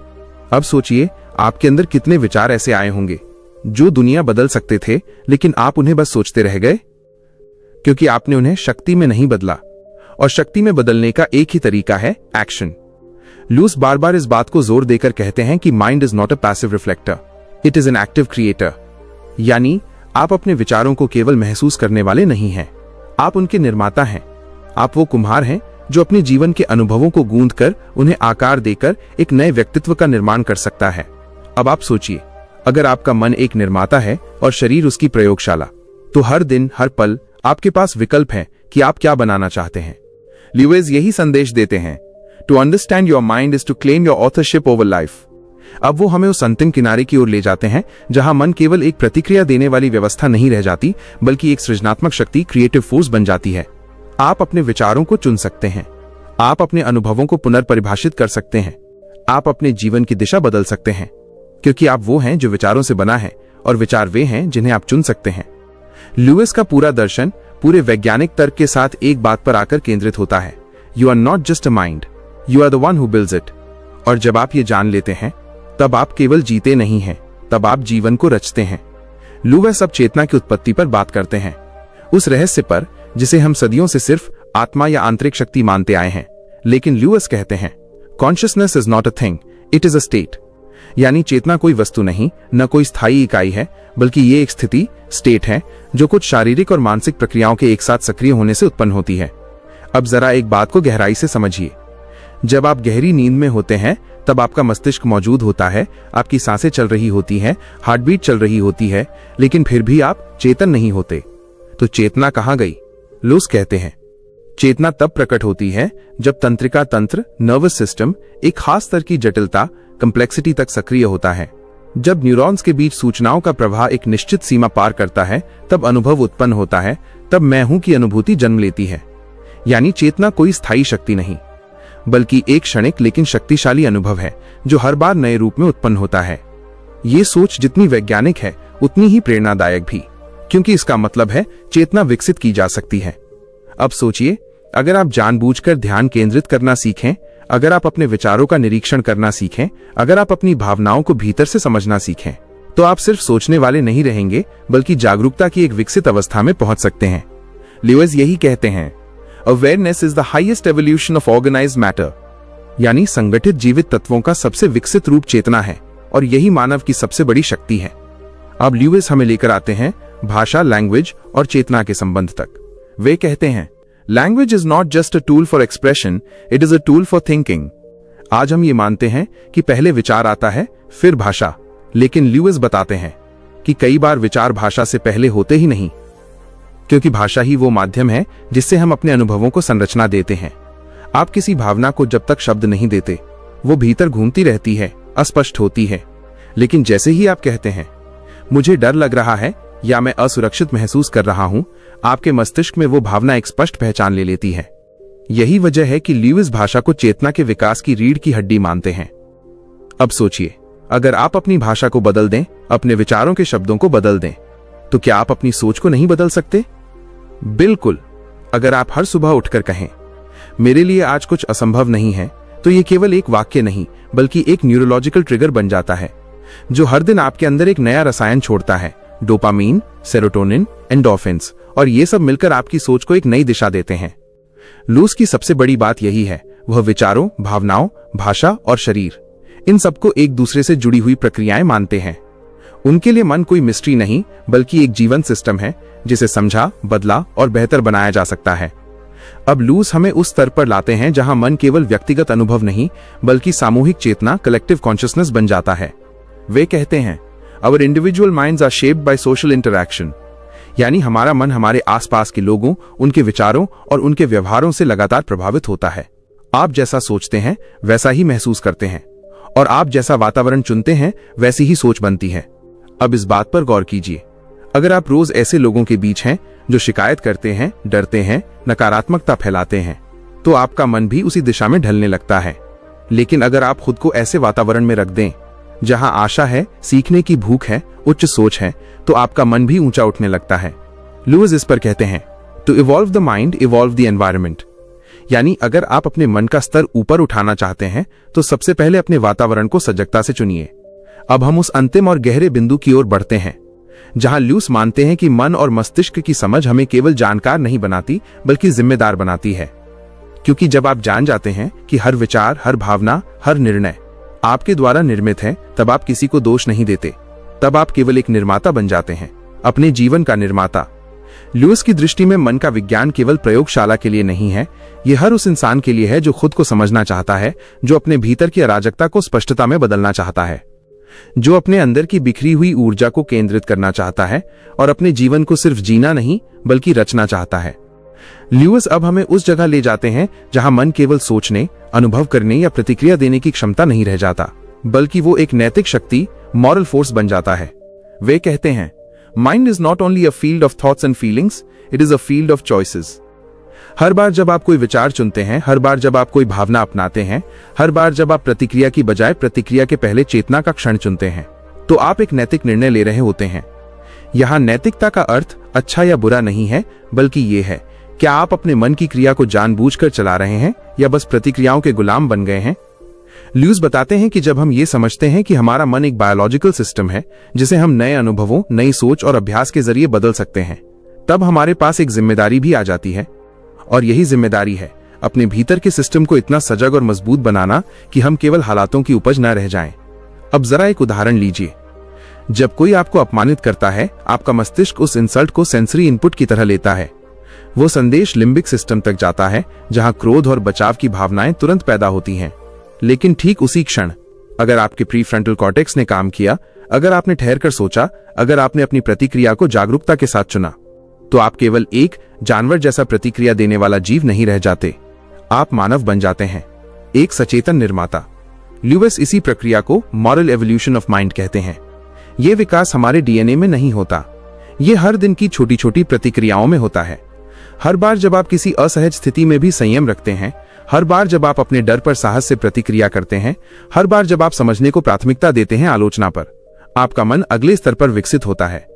अब सोचिए, आपके अंदर कितने विचार ऐसे आए होंगे जो दुनिया बदल सकते थे, लेकिन आप उन्हें बस सोचते रह गए, क्योंकि आपने उन्हें शक्ति में नहीं बदला। और शक्ति में बदलने का एक ही तरीका है, एक्शन। लुईस बार बार इस बात को जोर देकर कहते हैं कि mind is not a passive reflector, it is an active creator. यानी आप अपने विचारों को केवल महसूस करने वाले नहीं हैं, आप उनके निर्माता हैं। आप वो कुम्हार हैं जो अपने जीवन के अनुभवों को गूंथ कर, उन्हें आकार देकर एक नए व्यक्तित्व का निर्माण कर सकता है। अब आप सोचिए, अगर आपका मन एक निर्माता है और शरीर उसकी प्रयोगशाला, तो हर दिन, हर पल आपके पास विकल्प है कि आप क्या बनाना चाहते हैं। लुईस यही संदेश देते हैं, to understand your mind is to claim your authorship over life. अब वो हमें उस अंतिम किनारे की ओर ले जाते हैं, जहां मन केवल एक प्रतिक्रिया देने वाली व्यवस्था नहीं रह जाती, बल्कि एक सृजनात्मक शक्ति, क्रिएटिव फोर्स बन जाती है। आप अपने विचारों को चुन सकते हैं, आप अपने अनुभवों को पुनर्परिभाषित कर सकते हैं, आप अपने जीवन की दिशा बदल सकते हैं, क्योंकि आप वो हैं जो विचारों से बना है, और विचार वे हैं जिन्हें आप चुन सकते हैं। लुईस का पूरा दर्शन पूरे वैज्ञानिक तर्क के साथ एक बात पर आकर केंद्रित होता है, you are not just a mind, you are the one who builds it. और जब आप ये जान लेते हैं, तब आप केवल जीते नहीं हैं, तब आप जीवन को रचते हैं। लुईस अब चेतना की उत्पत्ति पर बात करते हैं, उस रहस्य पर जिसे हम सदियों से सिर्फ आत्मा या आंतरिक शक्ति मानते आए हैं। लेकिन लुईस कहते हैं, consciousness is not a thing, it is a state. यानी चेतना कोई वस्तु नहीं, न कोई स्थायी इकाई है, बल्कि ये एक स्थिति, स्टेट है, जो कुछ शारीरिक और मानसिक प्रक्रियाओं के एक साथ सक्रिय होने से उत्पन्न होती है। अब जरा एक बात को गहराई से समझिए, जब आप गहरी नींद में होते हैं, तब आपका मस्तिष्क मौजूद होता है, आपकी सांसें चल रही होती हैं, हार्टबीट चल रही होती है, लेकिन फिर भी आप चेतन नहीं होते। तो चेतना कहां गई? लुईस कहते हैं, चेतना तब प्रकट होती है जब तंत्रिका तंत्र, नर्वस सिस्टम एक खास स्तर की जटिलता, कंप्लेक्सिटी तक सक्रिय होता है। जब न्यूरॉन्स के बीच सूचनाओं का प्रवाह एक निश्चित सीमा पार करता है, तब अनुभव उत्पन्न होता है, तब मैं हूं की अनुभूति जन्म लेती है। यानी चेतना कोई स्थायी शक्ति नहीं, बल्कि एक क्षणिक लेकिन शक्तिशाली अनुभव है जो हर बार नए रूप में उत्पन्न होता है। ये सोच जितनी वैज्ञानिक है उतनी ही प्रेरणादायक भी, क्योंकि इसका मतलब है चेतना विकसित की जा सकती है। अब सोचिए, अगर आप जानबूझकर ध्यान केंद्रित करना सीखें, अगर आप अपने विचारों का निरीक्षण करना सीखें, अगर आप अपनी भावनाओं को भीतर से समझना सीखें, तो आप सिर्फ सोचने वाले नहीं रहेंगे, बल्कि जागरूकता की एक विकसित अवस्था में पहुंच सकते हैं। ल्यूइस यही कहते हैं, awareness is the highest evolution of organised matter, यानी संगठित जीवित तत्वों का सबसे विकसित रूप चेतना है, और यही मानव की सबसे बड़ी शक्ति है। अब ल्यूइस हमें लेकर आते हैं भाषा, लैंग्वेज और चेतना के संबंध तक। वे कहते हैं, language is not just a tool for expression, it is a tool for thinking. आज हम ये मानते हैं कि पहले विचार आता है, फिर भाषा, लेकिन ल्यूइस बताते हैं कि कई बार विचार भाषा से पहले होते ही नहीं, क्योंकि भाषा ही वो माध्यम है जिससे हम अपने अनुभवों को संरचना देते हैं। आप किसी भावना को जब तक शब्द नहीं देते, वो भीतर घूमती रहती है, अस्पष्ट होती है, लेकिन जैसे ही आप कहते हैं, मुझे डर लग रहा है या मैं असुरक्षित महसूस कर रहा हूं, आपके मस्तिष्क में वो भावना एक स्पष्ट पहचान ले लेती है। यही वजह है कि ल्यूइस भाषा को चेतना के विकास की रीढ़ की हड्डी मानते हैं। अब सोचिए, अगर आप अपनी भाषा को बदल दें, अपने विचारों के शब्दों को बदल दें, तो क्या आप अपनी सोच को नहीं बदल सकते? बिल्कुल। अगर आप हर सुबह उठकर कहें, मेरे लिए आज कुछ असंभव नहीं है, तो ये केवल एक वाक्य नहीं, बल्कि एक न्यूरोलॉजिकल ट्रिगर बन जाता है, जो हर दिन आपके अंदर एक नया रसायन छोड़ता है, डोपामीन, सेरोटोनिन, एंडोर्फिन्स, और ये सब मिलकर आपकी सोच को एक नई दिशा देते हैं। लूस की सबसे बड़ी बात यही है, वह विचारों, भावनाओं, भाषा और शरीर, इन सबको एक दूसरे से जुड़ी हुई प्रक्रियाएं मानते हैं। उनके लिए मन कोई मिस्ट्री नहीं, बल्कि एक जीवन सिस्टम है जिसे समझा, बदला और बेहतर बनाया जा सकता है। अब लूस हमें उस स्तर पर लाते हैं जहां मन केवल व्यक्तिगत अनुभव नहीं, बल्कि सामूहिक चेतना, कलेक्टिव कॉन्शियसनेस बन जाता है। वे कहते हैं, our individual minds are shaped by social interaction, यानी हमारा मन हमारे आसपास के लोगों, उनके विचारों और उनके व्यवहारों से लगातार प्रभावित होता है। आप जैसा सोचते हैं वैसा ही महसूस करते हैं, और आप जैसा वातावरण चुनते हैं वैसी ही सोच बनती है। अब इस बात पर गौर कीजिए, अगर आप रोज ऐसे लोगों के बीच हैं जो शिकायत करते हैं, डरते हैं, नकारात्मकता फैलाते हैं, तो आपका मन भी उसी दिशा में ढलने लगता है। लेकिन अगर आप खुद को ऐसे वातावरण में रख दें जहां आशा है, सीखने की भूख है, उच्च सोच है, तो आपका मन भी ऊंचा उठने लगता है। लुईस इस पर कहते हैं, to evolve the mind evolve the environment, यानी अगर आप अपने मन का स्तर ऊपर उठाना चाहते हैं तो सबसे पहले अपने वातावरण को सजगता से चुनिए। अब हम उस अंतिम और गहरे बिंदु की ओर बढ़ते हैं जहां ल्यूस मानते हैं कि मन और मस्तिष्क की समझ हमें केवल जानकार नहीं बनाती, बल्कि जिम्मेदार बनाती है। क्योंकि जब आप जान जाते हैं कि हर विचार, हर भावना, हर निर्णय आपके द्वारा निर्मित है, तब आप किसी को दोष नहीं देते, तब आप केवल एक निर्माता बन जाते हैं, अपने जीवन का निर्माता। ल्यूइस की दृष्टि में मन का विज्ञान केवल प्रयोगशाला के लिए नहीं है, यह हर उस इंसान के लिए है जो खुद को समझना चाहता है, जो अपने भीतर की अराजकता को स्पष्टता में बदलना चाहता है, जो अपने अंदर की बिखरी हुई ऊर्जा को केंद्रित करना चाहता है और अपने जीवन को सिर्फ जीना नहीं बल्कि रचना चाहता है। ल्यूइस अब हमें उस जगह ले जाते हैं जहां मन केवल सोचने, अनुभव करने या प्रतिक्रिया देने की क्षमता नहीं रह जाता, बल्कि वो एक नैतिक शक्ति, मॉरल फोर्स बन जाता है। वे कहते हैं, mind is not only a field of thoughts and feelings, it is a field of choices. हर बार जब आप कोई विचार चुनते हैं, हर बार जब आप कोई भावना अपनाते हैं, हर बार जब आप प्रतिक्रिया की बजाय प्रतिक्रिया के पहले चेतना का क्षण चुनते हैं, तो आप एक नैतिक निर्णय ले रहे होते हैं। यहां नैतिकता का अर्थ अच्छा या बुरा नहीं है, बल्कि ये है, क्या आप अपने मन की क्रिया को जानबूझकर चला रहे हैं या बस प्रतिक्रियाओं के गुलाम बन गए हैं। ल्यूइस बताते हैं कि जब हम ये समझते हैं कि हमारा मन एक बायोलॉजिकल सिस्टम है जिसे हम नए अनुभवों, नई सोच और अभ्यास के जरिए बदल सकते हैं, तब हमारे पास एक जिम्मेदारी भी आ जाती है। और यही जिम्मेदारी है अपने भीतर के सिस्टम को इतना सजग और मजबूत बनाना कि हम केवल हालातों की उपज न रह जाएं। अब जरा एक उदाहरण लीजिए। जब कोई आपको अपमानित करता है, आपका मस्तिष्क उस इंसल्ट को सेंसरी इनपुट की तरह लेता है। वो संदेश लिम्बिक सिस्टम तक जाता है जहां क्रोध और बचाव की भावनाएं तुरंत पैदा होती हैं। लेकिन ठीक उसी क्षण अगर आपके प्रीफ्रंटल कॉर्टेक्स ने काम किया, अगर आपने ठहरकर सोचा, अगर आपने अपनी प्रतिक्रिया को जागरूकता के साथ चुना, तो आप केवल एक जानवर जैसा प्रतिक्रिया देने वाला जीव नहीं रह जाते, आप मानव बन जाते हैं, एक सचेतन निर्माता। ल्यूइस इसी प्रक्रिया को मॉरल एवोल्यूशन ऑफ माइंड कहते हैं। यह विकास हमारे डीएनए में नहीं होता, यह हर दिन की छोटी छोटी प्रतिक्रियाओं में होता है। हर बार जब आप किसी असहज स्थिति में भी संयम रखते हैं, हर बार जब आप अपने डर पर साहस से प्रतिक्रिया करते हैं, हर बार जब आप समझने को प्राथमिकता देते हैं आलोचना पर, आपका मन अगले स्तर पर विकसित होता है।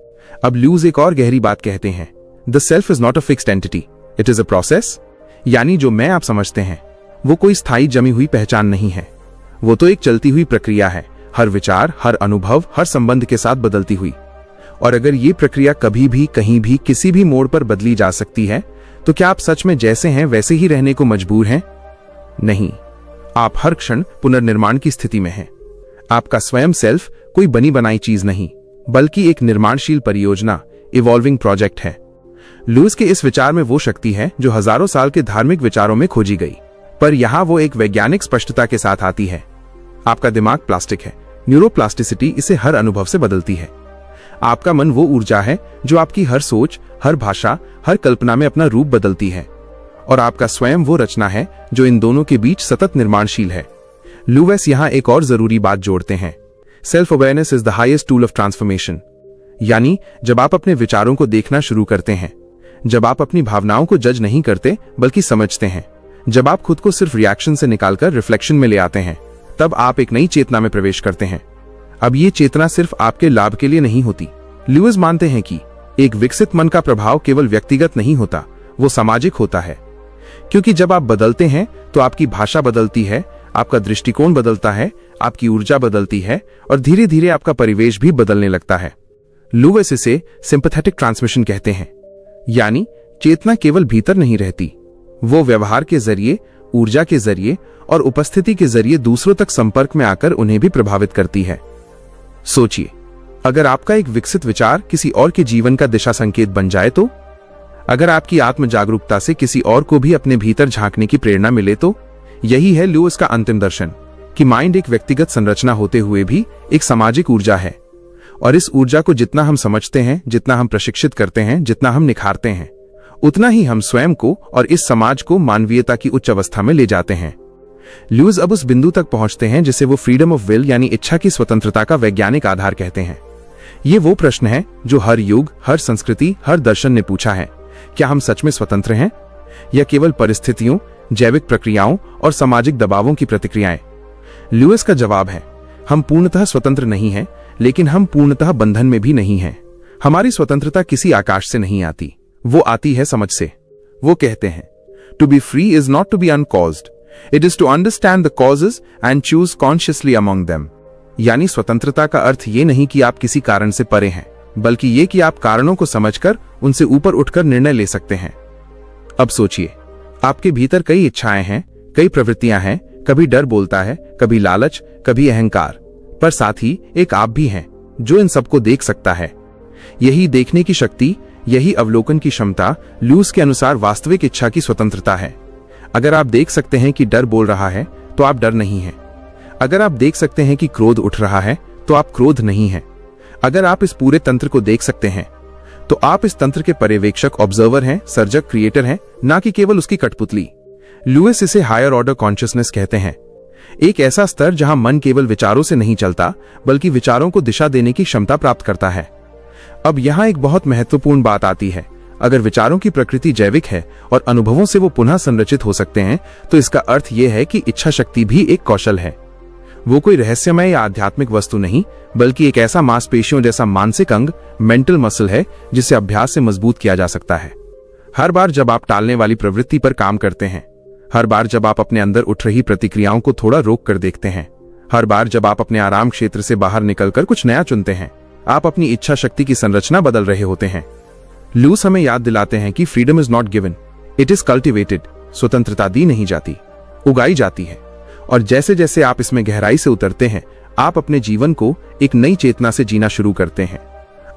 अब ल्यूइस एक और गहरी बात कहते हैं, the self is not a fixed entity, it is a process. यानी जो मैं आप समझते हैं वो कोई स्थायी जमी हुई पहचान नहीं है, वो तो एक चलती हुई प्रक्रिया है, हर विचार, हर अनुभव, हर संबंध के साथ बदलती हुई। और अगर ये प्रक्रिया कभी भी, कहीं भी, किसी भी मोड़ पर बदली जा सकती है, तो क्या आप सच में जैसे हैं वैसे ही रहने को मजबूर हैं? नहीं, आप हर क्षण पुनर्निर्माण की स्थिति में हैं। आपका स्वयं सेल्फ कोई बनी बनाई चीज नहीं, बल्कि एक निर्माणशील परियोजना, इवॉल्विंग प्रोजेक्ट है। लुईस के इस विचार में वो शक्ति है जो हजारों साल के धार्मिक विचारों में खोजी गई, पर यहां वो एक वैज्ञानिक स्पष्टता के साथ आती है। आपका दिमाग प्लास्टिक है, न्यूरोप्लास्टिसिटी इसे हर अनुभव से बदलती है। आपका मन वो ऊर्जा है जो आपकी हर सोच, हर भाषा, हर कल्पना में अपना रूप बदलती है। और आपका स्वयं वो रचना है जो इन दोनों के बीच सतत निर्माणशील है। लुईस यहां एक और जरूरी बात जोड़ते हैं, self awareness is the highest tool of transformation. यानी जब आप अपने विचारों को देखना शुरू करते हैं, जब आप अपनी भावनाओं को जज नहीं करते बल्कि समझते हैं, जब आप खुद को सिर्फ रिएक्शन से निकालकर रिफ्लेक्शन में ले आते हैं, तब आप एक नई चेतना में प्रवेश करते हैं। अब ये चेतना सिर्फ आपके लाभ के लिए नहीं होती। लुईस मानते हैं कि एक विकसित मन का प्रभाव केवल व्यक्तिगत नहीं होता, वो सामाजिक होता है। क्योंकि जब आप बदलते हैं तो आपकी भाषा बदलती है, आपका दृष्टिकोण बदलता है, आपकी ऊर्जा बदलती है और धीरे धीरे आपका परिवेश भी बदलने लगता है। लुईस इसे सिंपैथेटिक ट्रांसमिशन कहते हैं। यानी चेतना केवल भीतर नहीं रहती, वो व्यवहार के जरिए, ऊर्जा के जरिए और उपस्थिति के जरिए दूसरों तक संपर्क में आकर उन्हें भी प्रभावित करती है। सोचिए, अगर आपका एक विकसित विचार किसी और के जीवन का दिशा संकेत बन जाए तो? अगर आपकी आत्म जागरूकता से किसी और को भी अपने भीतर झांकने की प्रेरणा मिले तो? यही है लुईस का अंतिम दर्शन, कि माइंड एक व्यक्तिगत संरचना होते हुए भी एक सामाजिक ऊर्जा है। और इस ऊर्जा को जितना हम समझते हैं, जितना हम प्रशिक्षित करते हैं, जितना हम निखारते हैं, उतना ही हम स्वयं को और इस समाज को मानवीयता की उच्च अवस्था में ले जाते हैं। लुईस अब उस बिंदु तक पहुंचते हैं जिसे वो फ्रीडम ऑफ विल यानी इच्छा की स्वतंत्रता का वैज्ञानिक आधार कहते हैं। ये वो प्रश्न है जो हर युग, हर संस्कृति, हर दर्शन ने पूछा है, क्या हम सच में स्वतंत्र हैं या केवल परिस्थितियों, जैविक प्रक्रियाओं और सामाजिक दबावों की प्रतिक्रियाएं? लुईस का जवाब है, हम पूर्णतः स्वतंत्र नहीं हैं, लेकिन हम पूर्णतः बंधन में भी नहीं हैं। हमारी स्वतंत्रता किसी आकाश से नहीं आती, वो आती है समझ से। वो कहते हैं, to be free is not to be uncaused, it is to understand the causes and choose consciously among them. यानी स्वतंत्रता का अर्थ ये नहीं कि आप किसी कारण से परे हैं, बल्कि ये कि आप कारणों को समझकर उनसे ऊपर उठकर निर्णय ले सकते हैं। अब सोचिए, आपके भीतर कई इच्छाएं हैं, कई प्रवृत्तियां हैं, कभी डर बोलता है, कभी लालच, कभी अहंकार, पर साथ ही एक आप भी हैं जो इन सबको देख सकता है। यही देखने की शक्ति, यही अवलोकन की क्षमता लुईस के अनुसार वास्तविक इच्छा की स्वतंत्रता है। अगर आप देख सकते हैं कि डर बोल रहा है तो आप डर नहीं हैं। अगर आप देख सकते हैं कि क्रोध उठ रहा है तो आप क्रोध नहीं हैं। अगर आप इस पूरे तंत्र को देख सकते हैं तो आप इस तंत्र के पर्यवेक्षक, ऑब्जर्वर हैं, सर्जक, क्रिएटर हैं, ना कि केवल उसकी कठपुतली। लुईस इसे हायर ऑर्डर कॉन्शियसनेस कहते हैं, एक ऐसा स्तर जहां मन केवल विचारों से नहीं चलता बल्कि विचारों को दिशा देने की क्षमता प्राप्त करता है। अब यहां एक बहुत महत्वपूर्ण बात आती है, अगर विचारों की प्रकृति जैविक है और अनुभवों से वो पुनः संरचित हो सकते हैं, तो इसका अर्थ यह है कि इच्छा शक्ति भी एक कौशल है। वो कोई रहस्यमय या आध्यात्मिक वस्तु नहीं, बल्कि एक ऐसा मांसपेशियों जैसा मानसिक अंग, मेंटल मसल है, जिसे अभ्यास से मजबूत किया जा सकता है। हर बार जब आप टालने वाली प्रवृत्ति पर काम करते हैं, हर बार जब आप अपने अंदर उठ रही प्रतिक्रियाओं को थोड़ा रोक कर देखते हैं, हर बार जब आप अपने आराम क्षेत्र से बाहर निकलकर कुछ नया चुनते हैं, आप अपनी इच्छा शक्ति की संरचना बदल रहे होते हैं। लुईस हमें याद दिलाते हैं कि freedom is not given, it is cultivated. स्वतंत्रता दी नहीं जाती, उगाई जाती है। और जैसे जैसे आप इसमें गहराई से उतरते हैं, आप अपने जीवन को एक नई चेतना से जीना शुरू करते हैं।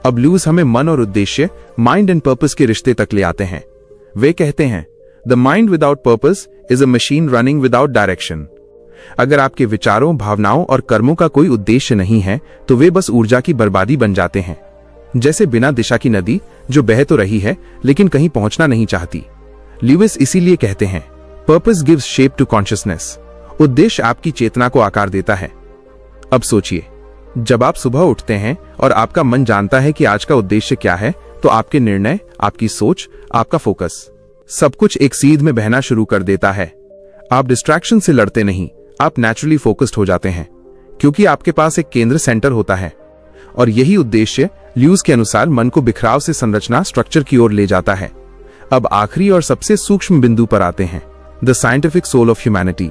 अब लुईस हमें मन और उद्देश्य, माइंड एंड पर्पस के रिश्ते तक ले आते हैं। वे कहते हैं, the mind without purpose is a machine running without direction. अगर आपके विचारों, भावनाओं और कर्मों का कोई उद्देश्य नहीं है, तो वे बस ऊर्जा की बर्बादी बन जाते हैं। जैसे बिना दिशा की नदी जो बह तो रही है लेकिन कहीं पहुंचना नहीं चाहती। ल्यूइस इसीलिए कहते हैं, purpose gives shape to consciousness. उद्देश्य आपकी चेतना को आकार देता है। अब सोचिए, जब आप सुबह उठते हैं और आपका मन जानता है कि आज का उद्देश्य क्या है, तो आपके निर्णय, आपकी सोच, आपका फोकस, सब कुछ एक सीध में बहना शुरू कर देता है। आप डिस्ट्रैक्शन से लड़ते नहीं, आप नेचुरली फोकस्ड हो जाते हैं, क्योंकि आपके पास एक केंद्र सेंटर होता है। और यही उद्देश्य ल्यूइस के अनुसार मन को बिखराव से संरचना, स्ट्रक्चर की ओर ले जाता है। अब आखिरी और सबसे सूक्ष्म बिंदु पर आते हैं, the scientific soul of humanity.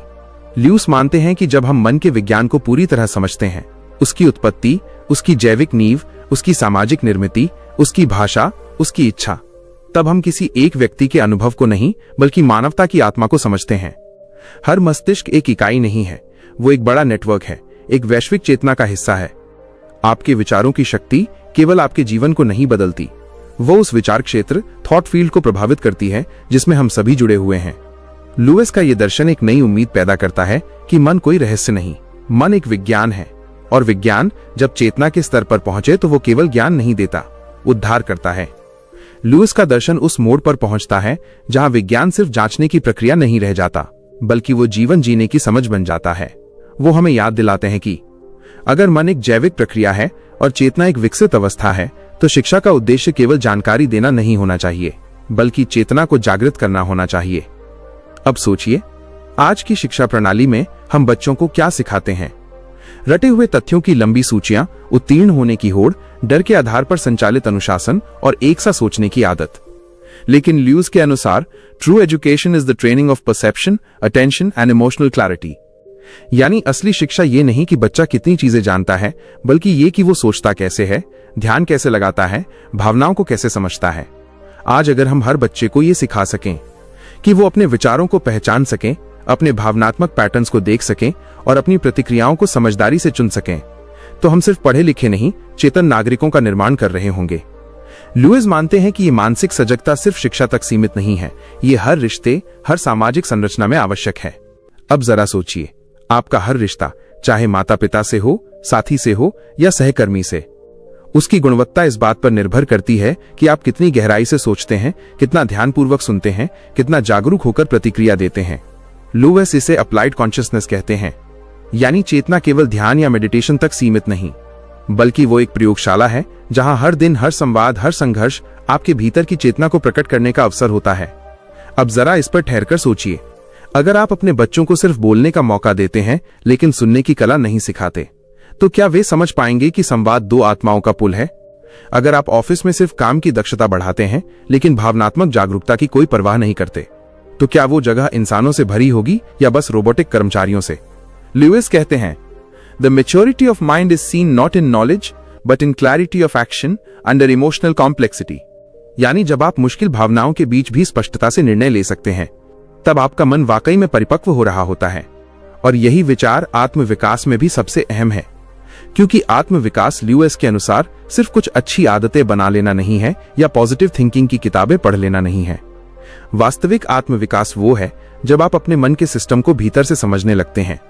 Lewes मानते हैं कि जब हम मन के विज्ञान को पूरी तरह समझते हैं, उसकी उत्पत्ति, उसकी जैविक नींव, उसकी सामाजिक निर्मिति, उसकी भाषा, उसकी इच्छा, तब हम किसी एक व्यक्ति के अनुभव को नहीं बल्कि मानवता की आत्मा को समझते हैं। हर मस्तिष्क एक इकाई नहीं है, वो एक बड़ा नेटवर्क है, एक वैश्विक चेतना का हिस्सा है। आपके विचारों की शक्ति केवल आपके जीवन को नहीं बदलती, वो उस विचार क्षेत्र, थॉट फील्ड को प्रभावित करती है जिसमें हम सभी जुड़े हुए हैं। लुईस का यह दर्शन एक नई उम्मीद पैदा करता है कि मन कोई रहस्य नहीं, मन एक विज्ञान है, और विज्ञान जब चेतना के स्तर पर पहुंचे तो वो केवल ज्ञान नहीं देता, उद्धार करता है। लुईस का दर्शन उस मोड़ पर पहुंचता है जहां विज्ञान सिर्फ जांचने की प्रक्रिया नहीं रह जाता, बल्कि वो जीवन जीने की समझ बन जाता है। वो हमें याद दिलाते हैं कि अगर मन एक जैविक प्रक्रिया है और चेतना एक विकसित अवस्था है, तो शिक्षा का उद्देश्य केवल जानकारी देना नहीं होना चाहिए, बल्कि चेतना को जागृत करना होना चाहिए। अब सोचिए, आज की शिक्षा प्रणाली में हम बच्चों को क्या सिखाते हैं? रटे हुए तथ्यों की लंबी सूचियां, उत्तीर्ण होने की होड़, डर के आधार पर संचालित अनुशासन और एक सा सोचने की आदत। लेकिन ल्यूइस के अनुसार true education is the training of perception, attention and emotional clarity. यानी असली शिक्षा ये नहीं कि बच्चा कितनी चीजें जानता है, बल्कि ये कि वो सोचता कैसे है, ध्यान कैसे लगाता है, भावनाओं को कैसे समझता है। आज अगर हम हर बच्चे को ये सिखा सकें कि वो अपने विचारों को पहचान सकें, अपने भावनात्मक पैटर्न्स को देख सकें और अपनी प्रतिक्रियाओं को समझदारी से चुन सकें, तो हम सिर्फ पढ़े लिखे नहीं, चेतन नागरिकों का निर्माण कर रहे होंगे। लुईस मानते हैं कि ये मानसिक सजगता सिर्फ शिक्षा तक सीमित नहीं है, ये हर रिश्ते, हर सामाजिक संरचना में आवश्यक है। अब जरा सोचिए, आपका हर रिश्ता, चाहे माता पिता से हो, साथी से हो या सहकर्मी से, उसकी गुणवत्ता इस बात पर निर्भर करती है कि आप कितनी गहराई से सोचते हैं, कितना ध्यानपूर्वक सुनते हैं, कितना जागरूक होकर प्रतिक्रिया देते हैं। लुईस इसे अप्लाइड कॉन्शियसनेस कहते हैं, यानी चेतना केवल ध्यान या मेडिटेशन तक सीमित नहीं, बल्कि वो एक प्रयोगशाला है जहां हर दिन, हर संवाद, हर संघर्ष आपके भीतर की चेतना को प्रकट करने का अवसर होता है। अब जरा इस पर ठहरकर सोचिए, अगर आप अपने बच्चों को सिर्फ बोलने का मौका देते हैं लेकिन सुनने की कला नहीं सिखाते, तो क्या वे समझ पाएंगे कि संवाद दो आत्माओं का पुल है? अगर आप ऑफिस में सिर्फ काम की दक्षता बढ़ाते हैं लेकिन भावनात्मक जागरूकता की कोई परवाह नहीं करते, तो क्या वो जगह इंसानों से भरी होगी या बस रोबोटिक कर्मचारियों से? लुईस कहते हैं, the maturity of mind is seen not in knowledge but in clarity of action under emotional complexity. यानी जब आप मुश्किल भावनाओं के बीच भी स्पष्टता से निर्णय ले सकते हैं, तब आपका मन वाकई में परिपक्व हो रहा होता है। और यही विचार आत्मविकास में भी सबसे अहम है, क्योंकि आत्मविकास लुईस के अनुसार सिर्फ कुछ अच्छी आदतें बना लेना नहीं है या पॉजिटिव थिंकिंग की किताबें पढ़ लेना नहीं है। वास्तविक आत्मविकास वो है जब आप अपने मन के सिस्टम को भीतर से समझने लगते हैं।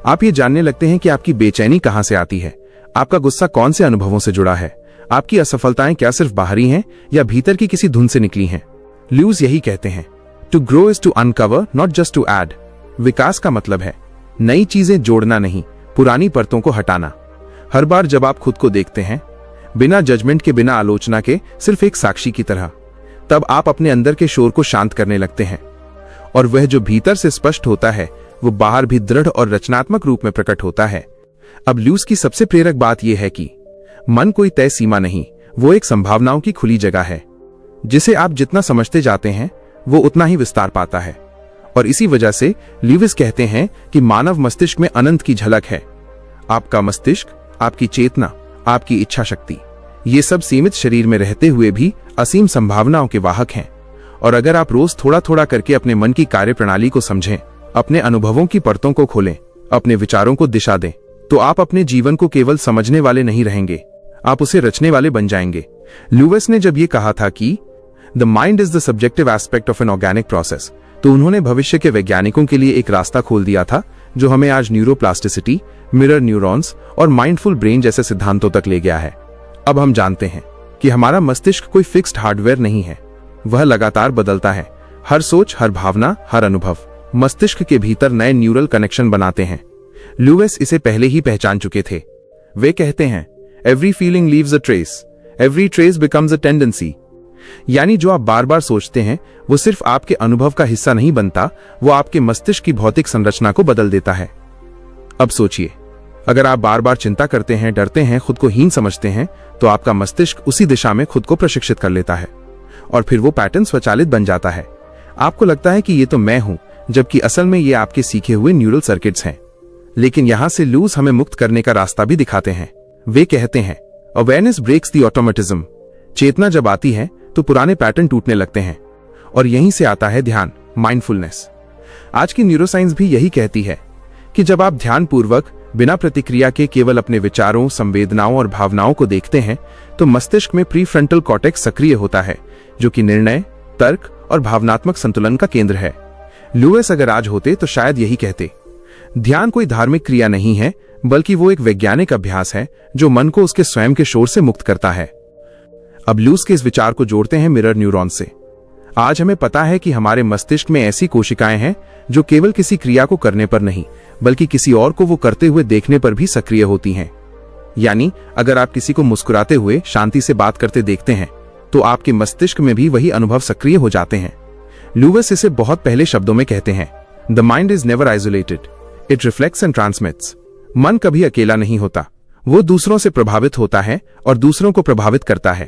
आप ये जानने लगते हैं कि आपकी बेचैनी कहां से आती है, आपका गुस्सा कौन से अनुभवों से जुड़ा है, आपकी असफलताएं क्या सिर्फ बाहरी हैं या भीतर की किसी धुन से निकली हैं। लुईस यही कहते हैं, to grow is to uncover not just to add. विकास का मतलब है नई चीजें जोड़ना नहीं, पुरानी परतों को हटाना। हर बार जब आप खुद को देखते हैं, बिना जजमेंट के, बिना आलोचना के, सिर्फ एक साक्षी की तरह, तब आप अपने अंदर के शोर को शांत करने लगते हैं। और वह जो भीतर से स्पष्ट होता है, वो बाहर भी दृढ़ और रचनात्मक रूप में प्रकट होता है। अब लुईस की सबसे प्रेरक बात यह है कि मन कोई तय सीमा नहीं, वो एक संभावनाओं की खुली जगह है, जिसे आप जितना समझते जाते हैं वो उतना ही विस्तार पाता है। और इसी वजह से लुईस कहते हैं कि मानव मस्तिष्क में अनंत की झलक है। आपका मस्तिष्क, आपकी चेतना, आपकी इच्छा शक्ति, ये सब सीमित शरीर में रहते हुए भी असीम संभावनाओं के वाहक हैं। और अगर आप रोज थोड़ा थोड़ा करके अपने मन की कार्यप्रणाली को समझें, अपने अनुभवों की परतों को खोलें, अपने विचारों को दिशा दें, तो आप अपने जीवन को केवल समझने वाले नहीं रहेंगे, आप उसे रचने वाले बन जाएंगे। लुईस ने जब ये कहा था कि the mind is the subjective aspect of an organic process, तो उन्होंने भविष्य के वैज्ञानिकों के लिए एक रास्ता खोल दिया था जो हमें आज न्यूरोप्लास्टिसिटी, मिरर न्यूरॉन्स और माइंडफुल ब्रेन जैसे सिद्धांतों तक ले गया है। अब हम जानते हैं कि हमारा मस्तिष्क कोई फिक्स्ड हार्डवेयर नहीं है, वह लगातार बदलता है। हर सोच, हर भावना, हर अनुभव मस्तिष्क के भीतर नए न्यूरल कनेक्शन बनाते हैं। ल्यूइस इसे पहले ही पहचान चुके थे। वे कहते हैं, every feeling leaves a trace, every trace becomes a tendency. यानी जो आप बार बार सोचते हैं वो सिर्फ आपके अनुभव का हिस्सा नहीं बनता, वो आपके मस्तिष्क की भौतिक संरचना को बदल देता है। अब सोचिए, अगर आप बार बार चिंता करते हैं, डरते हैं, खुद को हीन समझते हैं, तो आपका मस्तिष्क उसी दिशा में खुद को प्रशिक्षित कर लेता है और फिर वो पैटर्न स्वचालित बन जाता है। आपको लगता है कि ये तो मैं हूं, जबकि असल में ये आपके सीखे हुए न्यूरल सर्किट्स हैं। लेकिन यहां से लूज हमें मुक्त करने का रास्ता भी दिखाते हैं। वे कहते हैं, अवेयरनेस ब्रेक्स द ऑटोमेटिज्म। चेतना जब आती है तो पुराने पैटर्न टूटने लगते हैं और यहीं से आता है ध्यान, माइंडफुलनेस। आज की न्यूरोसाइंस भी यही कहती है कि जब आप ध्यानपूर्वक बिना प्रतिक्रिया के केवल अपने विचारों, संवेदनाओं और भावनाओं को देखते हैं तो मस्तिष्क में प्रीफ्रंटल कॉर्टेक्स सक्रिय होता है, जो कि निर्णय, तर्क और भावनात्मक संतुलन का केंद्र है। लुईस अगर आज होते तो शायद यही कहते, ध्यान कोई धार्मिक क्रिया नहीं है, बल्कि वो एक वैज्ञानिक अभ्यास है जो मन को उसके स्वयं के शोर से मुक्त करता है। अब लूस के इस विचार को जोड़ते हैं मिरर न्यूरॉन से। आज हमें पता है कि हमारे मस्तिष्क में ऐसी कोशिकाएं हैं जो केवल किसी क्रिया को करने पर नहीं, बल्कि किसी और को वो करते हुए देखने पर भी सक्रिय होती हैं। यानी अगर आप किसी को मुस्कुराते हुए शांति से बात करते देखते हैं तो आपके मस्तिष्क में भी वही अनुभव सक्रिय हो जाते हैं। लुईस इसे बहुत पहले शब्दों में कहते हैं, the mind is never isolated, it reflects and transmits. मन कभी अकेला नहीं होता, वो दूसरों से प्रभावित होता है और दूसरों को प्रभावित करता है।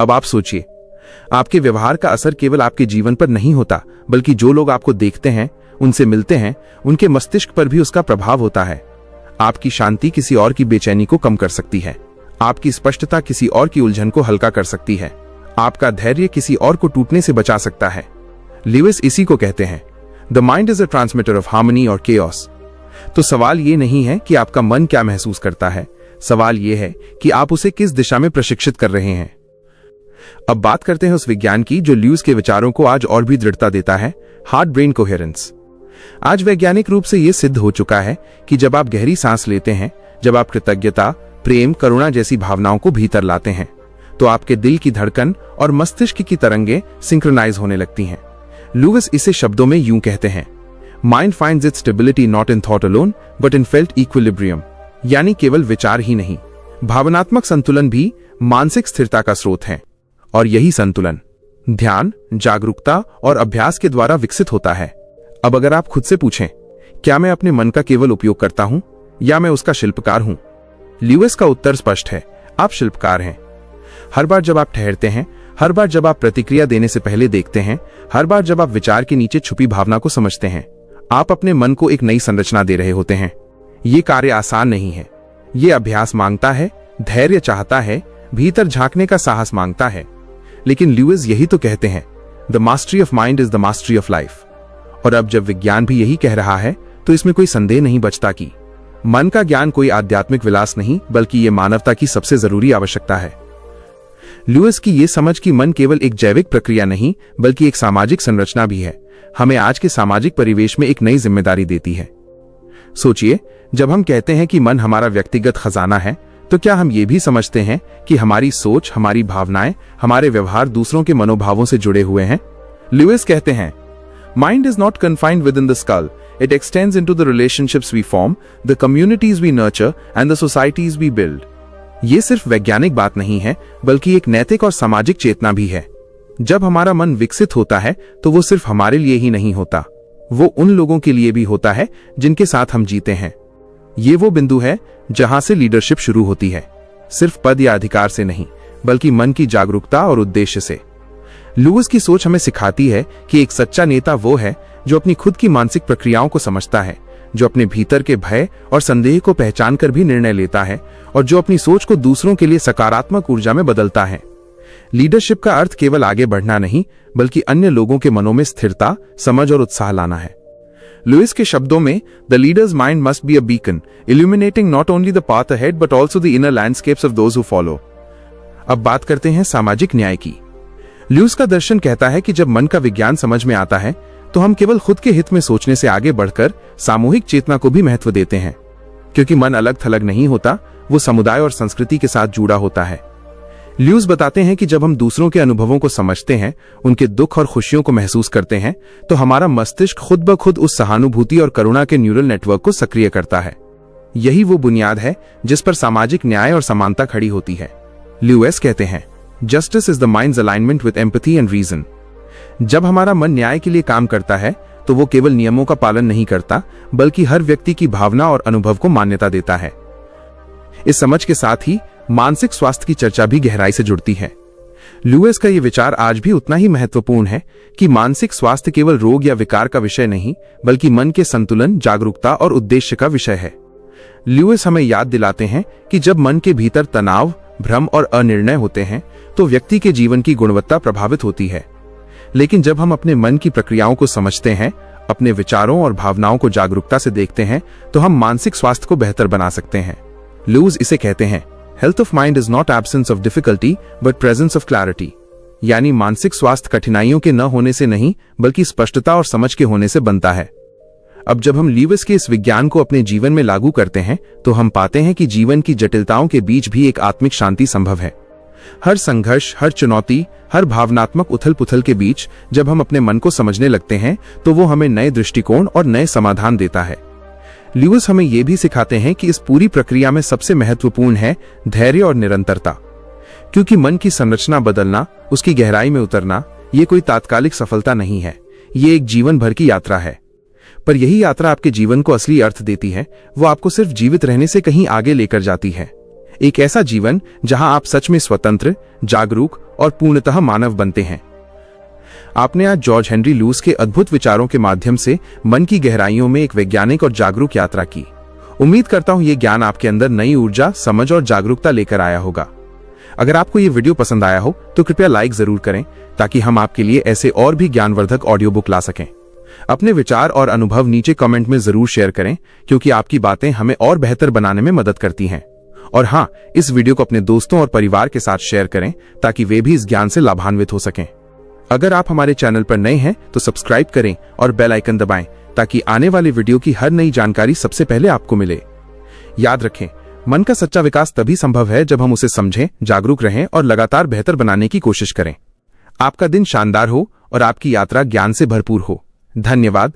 अब आप सोचिए, आपके व्यवहार का असर केवल आपके जीवन पर नहीं होता, बल्कि जो लोग आपको देखते हैं, उनसे मिलते हैं, उनके मस्तिष्क पर भी उसका प्रभाव होता है। आपकी शांति किसी और की बेचैनी को कम कर सकती है, आपकी स्पष्टता किसी और की उलझन को हल्का कर सकती है, आपका धैर्य किसी और को टूटने से बचा सकता है। लुईस इसी को कहते हैं, the mind is a transmitter of harmony और केओस। तो सवाल ये नहीं है कि आपका मन क्या महसूस करता है, सवाल ये है कि आप उसे किस दिशा में प्रशिक्षित कर रहे हैं। अब बात करते हैं उस विज्ञान की जो लुईस के विचारों को आज और भी दृढ़ता देता है, हार्ट ब्रेन कोहेरेंस। आज वैज्ञानिक रूप से यह सिद्ध हो चुका है कि जब आप गहरी सांस लेते हैं, जब आप कृतज्ञता, प्रेम, करुणा जैसी भावनाओं को भीतर लाते हैं, तो आपके दिल की धड़कन और मस्तिष्क की तरंगें सिंक्रोनाइज होने लगती हैं। लुईस इसे शब्दों में यूं कहते हैं, mind finds it's stability not in thought alone but in felt equilibrium. यानी केवल विचार ही नहीं, भावनात्मक संतुलन भी मानसिक स्थिरता का स्रोत है। और यही संतुलन ध्यान, जागरूकता और अभ्यास के द्वारा विकसित होता है। अब अगर आप खुद से पूछें, क्या मैं अपने मन का केवल उपयोग करता हूं या मैं उसका शिल्पकार हूं? लुईस का उत्तर स्पष्ट है, आप शिल्पकार हैं। हर बार जब आप ठहरते हैं, हर बार जब आप प्रतिक्रिया देने से पहले देखते हैं, हर बार जब आप विचार के नीचे छुपी भावना को समझते हैं, आप अपने मन को एक नई संरचना दे रहे होते हैं। ये कार्य आसान नहीं है, ये अभ्यास मांगता है, धैर्य चाहता है, भीतर झांकने का साहस मांगता है। लेकिन लुईस यही तो कहते हैं, the mastery of mind is the mastery of life. और अब जब विज्ञान भी यही कह रहा है, तो इसमें कोई संदेह नहीं बचता कि मन का ज्ञान कोई आध्यात्मिक विलास नहीं, बल्कि ये मानवता की सबसे जरूरी आवश्यकता है। लुईस की ये समझ कि मन केवल एक जैविक प्रक्रिया नहीं, बल्कि एक सामाजिक संरचना भी है, हमें आज के सामाजिक परिवेश में एक नई जिम्मेदारी देती है। सोचिए, जब हम कहते हैं कि मन हमारा व्यक्तिगत खजाना है, तो क्या हम ये भी समझते हैं कि हमारी सोच, हमारी भावनाएं, हमारे व्यवहार दूसरों के मनोभावों से जुड़े हुए हैं? लुईस कहते हैं, mind is not confined within the skull, it extends into the relationships we form, the communities we nurture and the societies we build. ये सिर्फ वैज्ञानिक बात नहीं है, बल्कि एक नैतिक और सामाजिक चेतना भी है। जब हमारा मन विकसित होता है, तो वो सिर्फ हमारे लिए ही नहीं होता, वो उन लोगों के लिए भी होता है जिनके साथ हम जीते हैं। ये वो बिंदु है जहां से लीडरशिप शुरू होती है, सिर्फ पद या अधिकार से नहीं, बल्कि मन की जागरूकता और उद्देश्य से। लुईस की सोच हमें सिखाती है कि एक सच्चा नेता वो है जो अपनी खुद की मानसिक प्रक्रियाओं को समझता है, जो अपने भीतर के भय और संदेह को पहचान कर भी निर्णय लेता है, और जो अपनी सोच को दूसरों के लिए सकारात्मक ऊर्जा में बदलता है। लीडरशिप का अर्थ केवल आगे बढ़ना नहीं, बल्कि अन्य लोगों के मनों में स्थिरता, समझ और उत्साह लाना है। लुईस के शब्दों में, the leaders mind must be a beacon, illuminating not only the path ahead but also the inner landscapes of those who follow. अब बात करते हैं सामाजिक न्याय की। लुईस का दर्शन कहता है कि जब मन का विज्ञान समझ में आता है, तो हम केवल खुद के हित में सोचने से आगे बढ़कर सामूहिक चेतना को भी महत्व देते हैं, क्योंकि मन अलग थलग नहीं होता, वो समुदाय और संस्कृति के साथ जुड़ा होता है। ल्यूस बताते हैं कि जब हम दूसरों के अनुभवों को समझते हैं, उनके दुख और खुशियों को महसूस करते हैं, तो हमारा मस्तिष्क खुद ब खुद उस सहानुभूति और करुणा के न्यूरल नेटवर्क को सक्रिय करता है। यही वो बुनियाद है जिस पर सामाजिक न्याय और समानता खड़ी होती है। ल्यूएस कहते हैं, justice is the mind's alignment with empathy and reason. जब हमारा मन न्याय के लिए काम करता है तो वो केवल नियमों का पालन नहीं करता, बल्कि हर व्यक्ति की भावना और अनुभव को मान्यता देता है। इस समझ के साथ ही मानसिक स्वास्थ्य की चर्चा भी गहराई से जुड़ती है। ल्यूएस का ये विचार आज भी उतना ही महत्वपूर्ण है कि मानसिक स्वास्थ्य केवल रोग या विकार का विषय नहीं, बल्कि मन के संतुलन, जागरूकता और उद्देश्य का विषय है। ल्यूएस हमें याद दिलाते हैं कि जब मन के भीतर तनाव, भ्रम और अनिर्णय होते हैं तो व्यक्ति के जीवन की गुणवत्ता प्रभावित होती है। लेकिन जब हम अपने मन की प्रक्रियाओं को समझते हैं, अपने विचारों और भावनाओं को जागरूकता से देखते हैं, तो हम मानसिक स्वास्थ्य को बेहतर बना सकते हैं। ल्यूस इसे कहते हैं, health of mind is not absence of difficulty but presence of clarity. यानी मानसिक स्वास्थ्य कठिनाइयों के न होने से नहीं, बल्कि स्पष्टता और समझ के होने से बनता है। अब जब हम ल्यूस के इस विज्ञान को अपने जीवन में लागू करते हैं, तो हम पाते हैं कि जीवन की जटिलताओं के बीच भी एक आत्मिक शांति संभव है। हर संघर्ष, हर चुनौती, हर भावनात्मक उथल पुथल के बीच जब हम अपने मन को समझने लगते हैं, तो वो हमें नए दृष्टिकोण और नए समाधान देता है। ल्यूस हमें यह भी सिखाते हैं कि इस पूरी प्रक्रिया में सबसे महत्वपूर्ण है धैर्य और निरंतरता। क्योंकि मन की संरचना बदलना, उसकी गहराई में उतरना, ये कोई तात्कालिक सफलता नहीं है, ये एक जीवन भर की यात्रा है। पर यही यात्रा आपके जीवन को असली अर्थ देती है। वो आपको सिर्फ जीवित रहने से कहीं आगे लेकर जाती है। एक ऐसा जीवन जहां आप सच में स्वतंत्र, जागरूक और पूर्णतः मानव बनते हैं। आपने आज जॉर्ज हेनरी ल्यूस के अद्भुत विचारों के माध्यम से मन की गहराइयों में एक वैज्ञानिक और जागरूक यात्रा की। उम्मीद करता हूं ये ज्ञान आपके अंदर नई ऊर्जा, समझ और जागरूकता लेकर आया होगा। अगर आपको ये वीडियो पसंद आया हो तो कृपया लाइक जरूर करें, ताकि हम आपके लिए ऐसे और भी ज्ञानवर्धक ऑडियो बुक ला सकें। अपने विचार और अनुभव नीचे कमेंट में जरूर शेयर करें, क्योंकि आपकी बातें हमें और बेहतर बनाने में मदद करती हैं। और हाँ, इस वीडियो को अपने दोस्तों और परिवार के साथ शेयर करें, ताकि वे भी इस ज्ञान से लाभान्वित हो सकें। अगर आप हमारे चैनल पर नए हैं तो सब्सक्राइब करें और बेल आइकन दबाएं, ताकि आने वाले वीडियो की हर नई जानकारी सबसे पहले आपको मिले। याद रखें, मन का सच्चा विकास तभी संभव है जब हम उसे समझें, जागरूक रहें और लगातार बेहतर बनाने की कोशिश करें। आपका दिन शानदार हो और आपकी यात्रा ज्ञान से भरपूर हो। धन्यवाद।